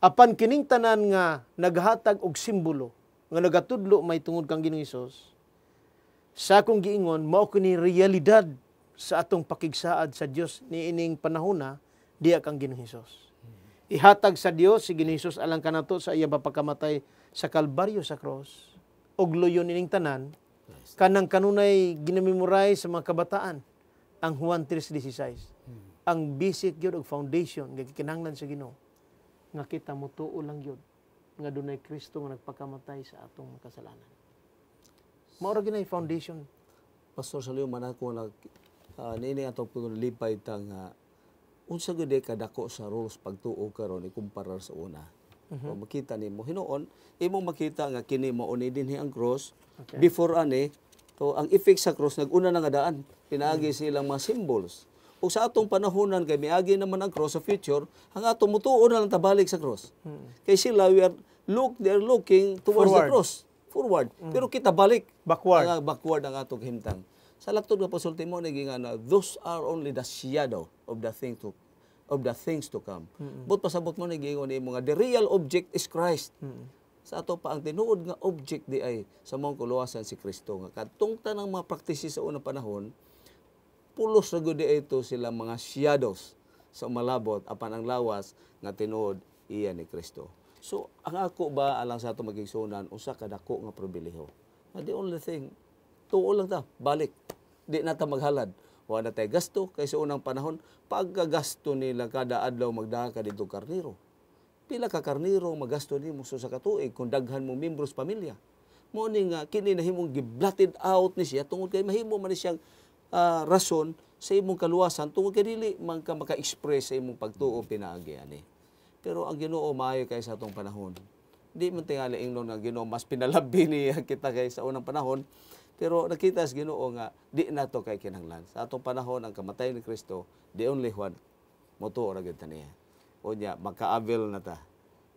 Apan kining tanan nga naghatag og simbolo nga nagatudlo may tungod kang Ginoong Hesus sa akong giingon mao kini realidad sa atong pakigsaad sa Dios niining panahona diya kang Ginoong Hesus. Ihatag sa Dios si Ginoong Hesus alang kanato sa iya pagkamatay sa Kalbaryo sa cross og luyon ining tanan kanang kanunay ginamemorize sa mga kabataan ang Juan 3:16. Ang basic gyud og foundation nga gikinahanglan sa Ginoo nga kita motuo lang gyud nga dunay Kristo nga nagpakamatay sa atong kasalanan. Mao ra ginay foundation. Pastor Salio man ako niini atong pagulipay tang unsa gyud kadako sa rules pagtuo karon ikumparar sa una. O makita nimo hinuon imong makita nga kini mao ni dinhi ang cross. Okay. Before ani to ang effect sa cross naguna na nga daan pinaagi silang mga symbols. O sa atong panahonan kay miagi naman ang cross sa future, ang atong mutuo na lang tabalik sa cross. Kay sila they're looking towards the cross, forward. Pero kita balik, backward ang atong himtang. Sa laktod nga pasulti mo naging those are only the shadow of the things to come. But pasabot mo naging imo nga the real object is Christ. Sa ato pa ang tinuod nga object di ay sa mong kuluwasan si Kristo nga kadtong tanang mga praktisi sa unang panahon pulos ra gud ito sila mga shadows sa malabot apan ang lawas nga tinuod iya ni Kristo. So ang ako ba alang sa ato magigsunan usa ka dako nga pribilehiyo. The only thing tuo lang ta balik. Di na ta maghalad. Wa na tay gasto kay sa unang panahon pagkagasto nila kada adlaw magdaka dito karniro. Pila ka karniro magasto nimo sa katuig kung daghan mo membros pamilya. Mo ni nga kini nahimong giblatted out ni siya tungod kay mahimo man siyang rason sa imong kaluwasan tungod kay dili man ka maka-express sa imong pagtuo pinaagi ani. Pero ang Ginoo maayo kay sa atong panahon. Di man tingali ingnon nga Ginoo mas pinalabi niya kita kay sa unang panahon. Pero nakita sa Ginoo nga di nato kay kinahanglan. Sa atong panahon ang kamatayon ni Kristo, the only one motuo ra gyud niya. Unya maka-avail na ta.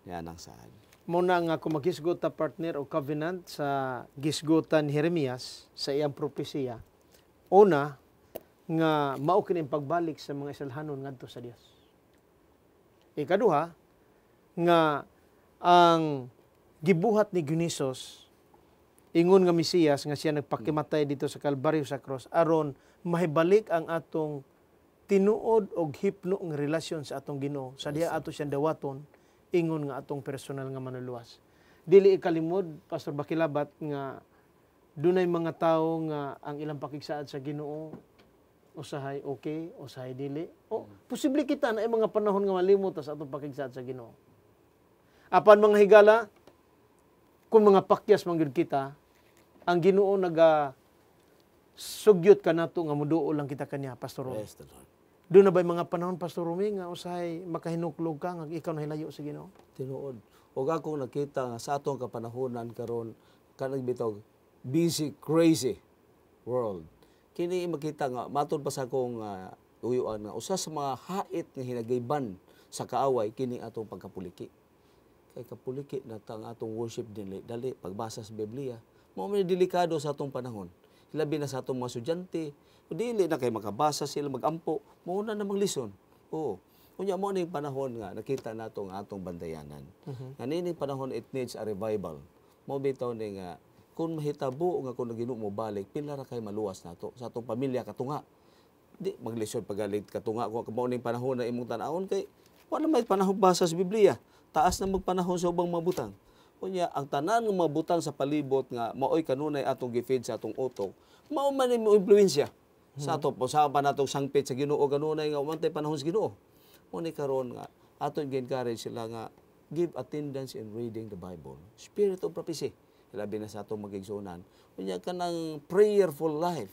Yan ang saad. Muna nga kung maghisgot ta partner o covenant sa gisgutan ni Jeremias sa iyang propesiya. Una, nga mao kining pagbalik sa mga Israelhanon ngadto sa Dios. Ikaduha, nga ang gibuhat ni Hesus ingon nga Mesiyas nga siya nagpakimatay dito sa Kalbaryo sa cross aron mahibalik ang atong tinuod og hipno nga relasyon sa atong Ginoo sa diha ato siyang dawaton ingon nga atong personal nga manuluwas. Dili ikalimod Pastor Bakilabat nga dunay mga tawo nga ang ilang pakigsaad sa Ginoo usahay okay, usahay dili. O posible kita na mga panahon nga malimot sa atong pakigsad sa Ginoo. Apan mga higala, kung mga pakyas man gyud kita, ang Ginoo sugyot ka nato nga muduo lang kita kaniya, Pastor Romy. Praise the Lord. Doon na ba mga panahon, Pastor Romy, nga usahay makahinuklog ka, nga ikaw nahilayo sa Ginoo? Tinuod. O akong nakita nga sa atong kapanahonan karon kanang bitaw busy, crazy world. Kini makita nga, matod pa sa akong uyuan nga, usa sa mga hait nga hinagayban sa kaaway, kini atong pagkapuliki. Kay kapuliki na ang atong worship dali pagbasa sa Biblia. Mao man delikado sa atong panahon. Labi na sa atong mga estudyante, dili na kay makabasa sila magampo, mao na namang lison. Oo. Unya mo ning panahon nga nakita nato nga atong bandayanan. Nga nining panahon it needs a revival. Mao bitaw ni nga kung mahitabo nga kung Ginoo mo balik, pila ra kay maluwas nato sa atong pamilya katunga. Di maglisod pagalit katunga kung mao ning panahon na imong tan-awon kay wala may panahon basa sa Biblia. Taas na magpanahon sa ubang mga butang. Kunya, ang tanan ng mga butang sa palibot nga maoy kanunay atong gifeed sa atong utok, mao man mo impluwensya sa ato sa pa natong sangpit sa Ginoo kanunay nga umantay panahon sa Ginoo. Mo ni karon nga aton gi-encourage sila nga give attendance in reading the Bible. Spirit of prophecy. Labi na sa atong magigsunan. Kunya kanang prayerful life.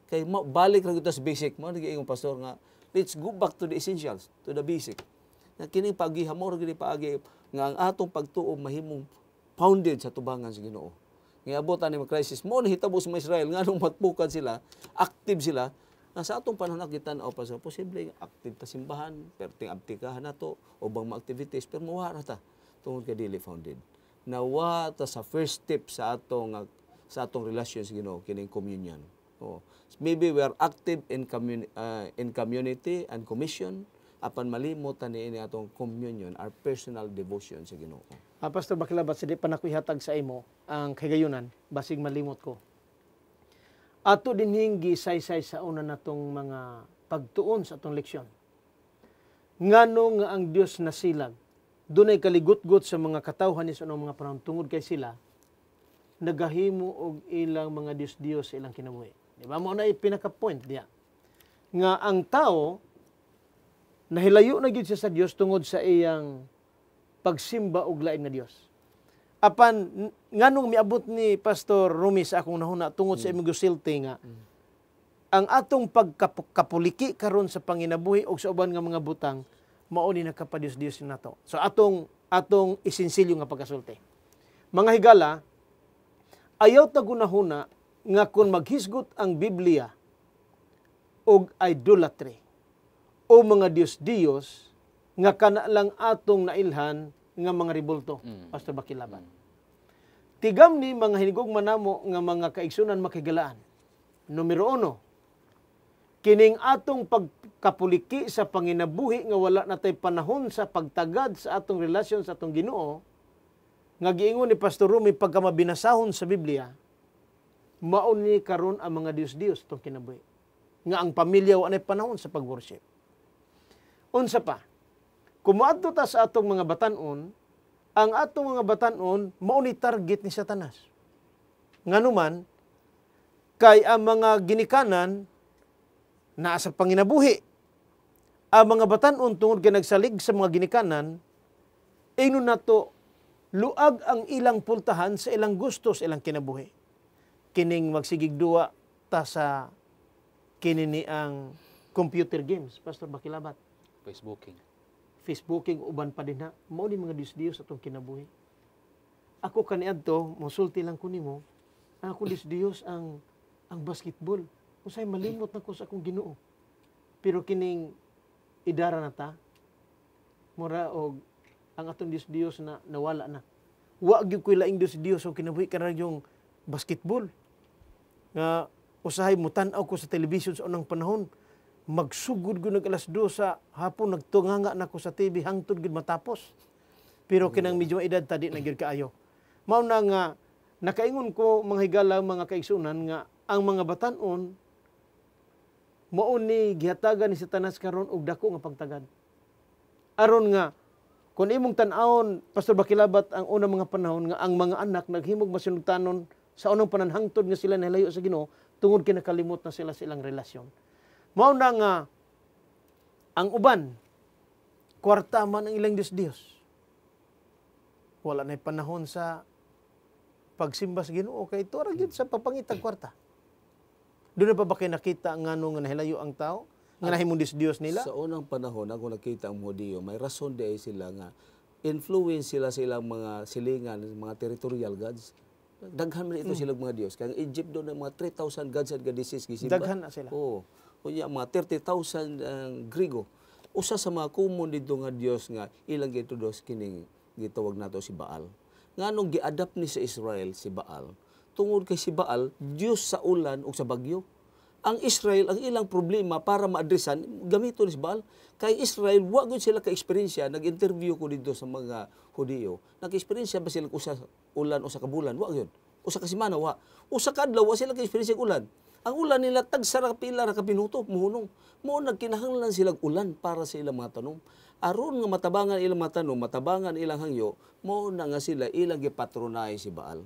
Kay balik ra gyud sa basic. Mo ni ingong pastor nga let's go back to the essentials, to the basic. Na kining paggihamor gini paagi nga ang atong pagtuo mahimong founded sa tubangan sa Ginoo. Nga abot ani mga crisis mo nahitabo sa Israel nganong matpukan sila, active sila. Na sa atong panahon nakita na pa sa posible active ta simbahan, perting abtikahan nato o bang mga activities pero mawara ta tungod kay dili founded. Nawa ta sa first step sa atong relasyon sa Ginoo kining communion. Oh. Maybe we are active in community and commission. Apan malimot ni atong communion, our personal devotion sa Ginoo. Pastor Bakilabat, sidi pa nakuihatag sa imo ang kagayunan, basig malimot ko. Ato din hinggi saysay sa una natong mga pagtuon sa atong leksyon. Ngano nga ang Dios nasilag, dunay kaligut-gut sa mga katawhan ni sa mga panahon tungod kay sila, nagahimo og ilang mga Dios-Dios sa ilang kinabuhi. Di ba? Mao na pinaka-point diya. Nga ang tao, nahilayo na gyud siya sa Dios tungod sa iyang pagsimba og lain nga Dios. Apan nganong miabot ni Pastor Romy sa akong nahuna tungod sa imong gusilti nga ang atong pagkapuliki karon sa panginabuhi og sa uban nga mga butang mao ni nakapadios-dios nato. So atong esensilyo nga pagkasulti. Mga higala, ayaw ta gunahuna nga kung maghisgot ang Biblia og idolatry o mga Dios-Dios nga kana lang atong nailhan nga mga ribulto, Pastor Bakilaban. Tigam ni mga hinigugma namo nga mga kaigsunan makigalaan. Numero 1, kining atong pagkapuliki sa panginabuhi nga wala natay panahon sa pagtagad sa atong relasyon sa atong Ginoo, nga giingon ni Pastor Romy pagka mabinasahon sa Biblia, mao ni karon ang mga Dios-Dios tong kinabuhi. Nga ang pamilya wa nay panahon sa pag-worship. Unsa pa? Kumaadto ta sa atong mga batan-on, ang atong mga batan-on mao ni target ni Satanas. Nganuman kay ang mga ginikanan naa sa panginabuhi. Ang mga batan-on tungod kay nagsalig sa mga ginikanan, ingnon nato luag ang ilang pultahan sa ilang gusto sa ilang kinabuhi. Kining magsigig duwa ta sa kinini ang computer games, Pastor Bakilabat. Facebooking uban pa din na mao ni mga Dios-Dios atong kinabuhi. Ako kaniadto mosulti lang ko nimo, ako Dios-Dios ang basketball. Usay malimot na ko sa akong Ginoo. Pero kining idara na ta mura og ang atong Dios-Dios na nawala na. Wa gyud koy laing Dios-Dios og kinabuhi kana yung basketball. Nga usahay mo tan-aw ko sa television sa unang panahon. Magsugod ko alas 2 sa hapon, nagtunganga na ko sa TV, hangtod gud matapos. Pero kinang medyo edad tadi na gyud kaayo. Mao na nga, nakaingon ko mga higala, mga kaigsunan, nga ang mga batan-on, mao ni gihatagan ni Satanas karon og dako nga pagtagad. Aron nga, kung imong tan-awon, Pastor Bakilabat, ang unang mga panahon, nga ang mga anak naghimog masinugtanon sa unang pananhangtod nga sila nalayo sa Ginoo, tungod kay nakalimot na sila sa ilang relasyon. Mao na nga ang uban kwarta man ang ilang Dios. Wala na panahon sa pagsimba sa Ginoo kay ito ra gyud sa papangitag kwarta. Doon na pa ba kayo nakita nga nga nahilayo ang tao? Nga nahimong Dios nila? Sa unang panahon, ako nakita ang Hudiyo, may rason di ay sila nga influence sila sa ilang mga silingan, mga territorial gods. Daghan man ito silang mga Dios. Kaya ang Egypt doon, mga 3,000 gods and goddesses gisimba. Daghan na sila. Oo. Kunya, mga 30,000 Grigo. Usa sa mga common dito nga Dios nga ilang gitudos kining gitawag nato si Baal. Nganong gi-adapt ni sa Israel si Baal. Tungod kay si Baal, Dios sa ulan ug sa bagyo. Ang Israel, ang ilang problema para maadresan, gamito ni si Baal. Kay Israel, wa gyud sila ka-eksperyensya. Nag-interview ko dito sa mga Hudiyo. Nag-eksperyensya ba sila usa ulan o sa kabulan? Wa gyud. Usa ka semana, wa. Usa ka adlaw, wa sila ka-eksperyensya ulan. Ang ulan nila tagsara pila ra ka minuto muhunong. Mo nagkinahanglan silang ulan para sa ilang mga tanom. Aron nga matabangan ilang mga tanom, matabangan ilang hangyo, mo na nga sila ilang gipatronahe si Baal.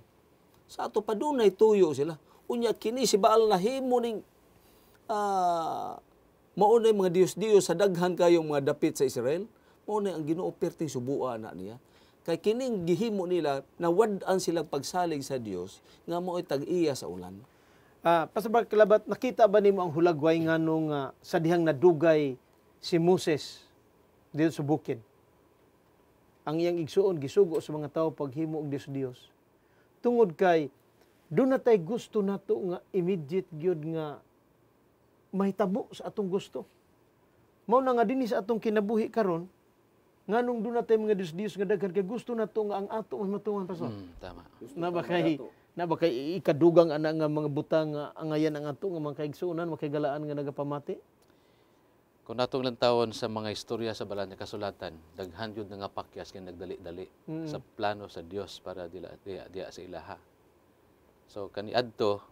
Sa ato padunay tuyo sila. Unya kini si Baal nahimo ning maunay mga Dios-Dios sa daghan kayong mga dapit sa Israel. Maunay ang Ginoo perting subuan na niya. Kay kining gihimo nila nawad-an silang pagsalig sa Dios nga mo'y tag-iya sa ulan. Pastor Mark Kalabat, nakita ba nimo ang hulagway nganong sa dihang nadugay si Moses dito sa bukid? Ang iyang igsuon gisugo sa mga tao paghimo og Dios. Tungod kay doon na tay gusto nato nga immediate gyud nga mahitabo sa atong gusto. Mao na nga dinhi sa atong kinabuhi karon nganong doon na tay mga Dios nga daghan kay gusto nato nga ang ato mas matungan pastor. Tama. Na ba kay ikadugang ana nga mga butang nga angayan ang ato nga mga kaigsuonan makagalaan nga nagapamati? Kung natong lantawon sa mga istorya sa balan nga kasulatan, daghan yun nga pakyas nga nagdali-dali sa plano sa Dios para diya sa ilaha. So kaniadto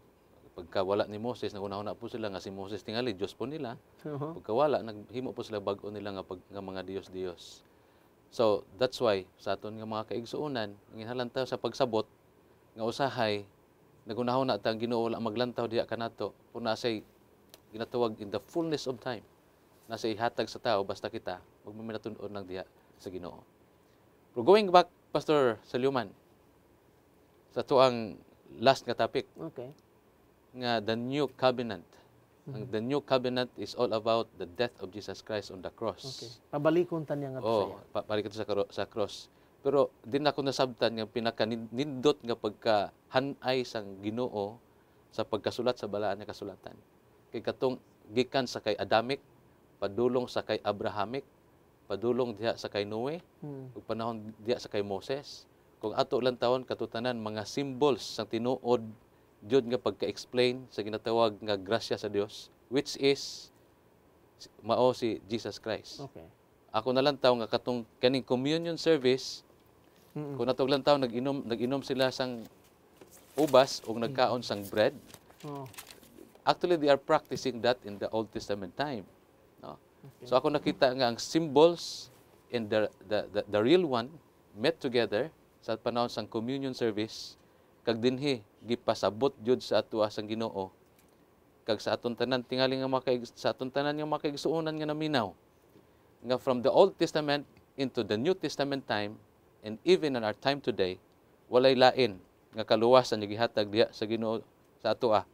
pagka wala ni Moses, nagunahon na po sila nga si Moses tingali Dios po nila. Pagka wala naghimo po sila bag-o nila nga mga Dios. So that's why sa aton nga mga kaigsuonan, nginhalan tayo sa pagsabot nga usahay nagunahon na ang Ginoo wala maglantaw diya kanato kung nasay ginatawag in the fullness of time. Nasa ihatag sa tao basta kita magmaminatun-on lang diha sa Ginoo. Pero going back, Pastor Salyuman, sa tuang last nga topic, Okay. nga the new covenant. The new covenant is all about the death of Jesus Christ on the cross. Okay. Pabalikon tan niya nga Oh, balik ito sa cross. Pero din ako nasabtan nga pinaka-nindot nga pagka-hanay sang Ginoo sa pagkasulat sa balaan nga kasulatan. Kay katong gikan sa kay Adamic, padulong sa kay Abrahamic, padulong diha sa kay Noe, ug panahon diha sa kay Moses. Kung ato lang taon katutanan mga symbols sang tinuod jud nga pagka-explain sa ginatawag nga grasya sa Dios, which is mao si Jesus Christ. Okay. Ako na lang taw nga katong kaning communion service, kung natog lang taw nag-inom sila sang ubas o nagkaon sang bread. Oh. Actually, they are practicing that in the Old Testament time. No? Okay. So ako nakita nga ang symbols and the real one met together sa panahon sang communion service, kag dinhi gipasabot jud sa atua sang Ginoo, kag sa aton tanan tingali nga sa aton tanan nga makaigsuonan nga naminaw nga from the Old Testament into the New Testament time and even in our time today, walay lain nga kaluwasan nga gihatag diha sa Ginoo sa atua,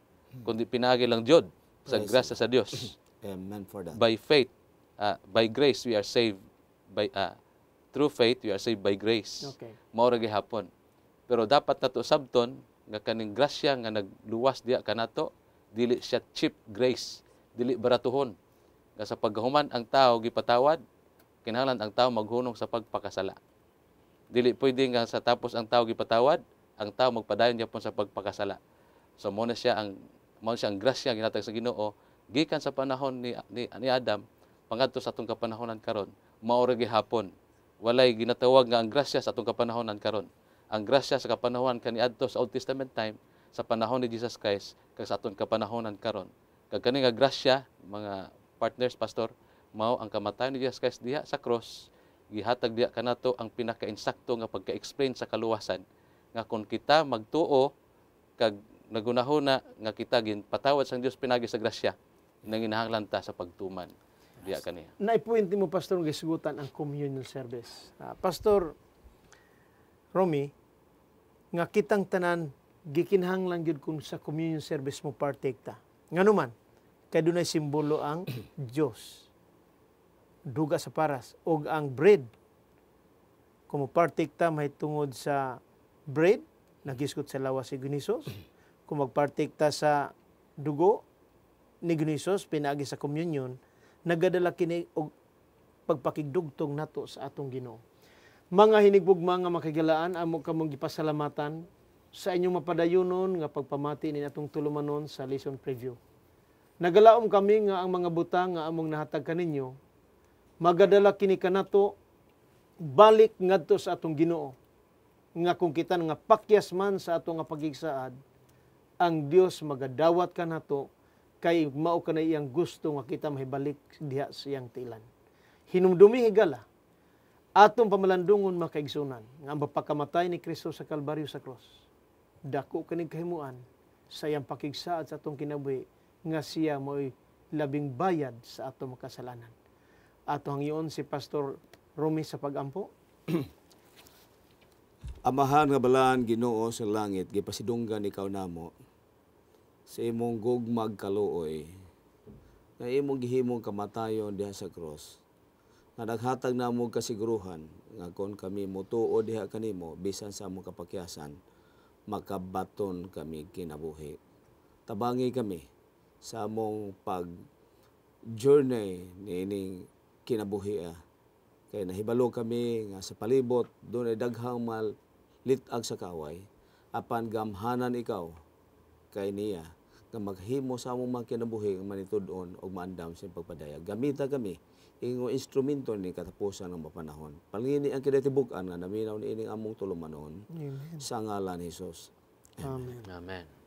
kundi pinaagi lang jud sa grasya sa Dios. Amen for that. By faith, by grace we are saved by through faith we are saved by grace. Okay. Mao ra gihapon. Pero dapat nato sabton nga kaning grasya nga nagluwas diha kanato, dili siya cheap grace, dili baratuhon. Nga sa paghuman ang tao gipatawad, kinahanglan ang tao maghunong sa pagpakasala. Dili pwede nga sa tapos ang tao gipatawad, ang tao magpadayon gyapon sa pagpakasala. So mao siya ang grasya ginatag sa Ginoo gikan sa panahon ni Adam pangadto sa atong kapanahonan karon. Mao ra gihapon. Walay ginatawag nga ang grasya sa atong kapanahonan karon. Ang grasya sa kapanahon kaniadto sa Old Testament time sa panahon ni Jesus Christ kag sa atong kapanahonan karon. Kag kani nga grasya, mga partners pastor, mao ang kamatayon ni Jesus Christ diha sa cross, gihatag diha kanato ang pinaka-insakto nga pagka-explain sa kaluwasan nga kung kita magtuo kag nagunahuna nga kita ginpatawad sang Dios pinagi sa grasya, nanginahanglan ta sa pagtuman diya kaniya. Naipuwinti mo, Pastor, ng gisgutan ang communion service. Pastor Romy, nga kitang tanan, gikinhanglan gyud kung sa communion service mo partake ta. Nga naman, kay dunay simbolo ang Dios. Duga sa paras, o ang bread. Kung partake ta, may tungod sa bread, nagisgot sa lawas si Ginisos. Kung magpartake ta sa dugo ni Ginisos, pinaagi sa communion, nagadala kini og pagpakigdugtong nato sa atong Ginoo. Mga hinigbugma nga makigalaan, amo kamong gipasalamatan sa inyong mapadayunon nga pagpamati ni atong tulumanon sa lesson preview. Nagalaom kami nga ang mga butang nga among nahatag kaninyo, magadala kini kanato balik ngadto sa atong Ginoo. Nga kung kita nga pakyas man sa atong nga pagigsaad, ang Dios magadawat kanato kay mao kanay iyang gusto nga kita mahibalik diha sa iyang tilan. Hinumdumi higala atong pamalandungon makaigsunan nga ang pagpakamatay ni Kristo sa Kalbaryo sa cross. Dako kanig kahimuan sa iyang pakigsaad sa atong kinabuhi nga siya mo'y labing bayad sa atong makasalanan. Ato hangyoon si Pastor Romy sa pagampo. Amahan nga balaan Ginoo sa langit, gipasidunggan ikaw namo sa imong gugmag kaluoy, nga imong gihimong kamatayon diha sa cross, nga naghatag namo kasiguruhan nga kon kami mutuo diha kanimo bisan sa among kapakyasan, makabaton kami kinabuhi. Tabangi kami sa among pag-journey niining kinabuhi. Kaya nahibalo kami nga sa palibot, doon ay daghang litag sa kaway, apan gamhanan ikaw kay niya, nga maghimo sa among mga kinabuhi nga manitud-on o maandam sa pagpadayag. Gamita kami, ingo instrumento ni katapusan ng mapanahon. Palingini ang kinatibuk-an nga naminaw ni ining among tulumanon. Sa ngalan ni Jesus. Amen. Amen.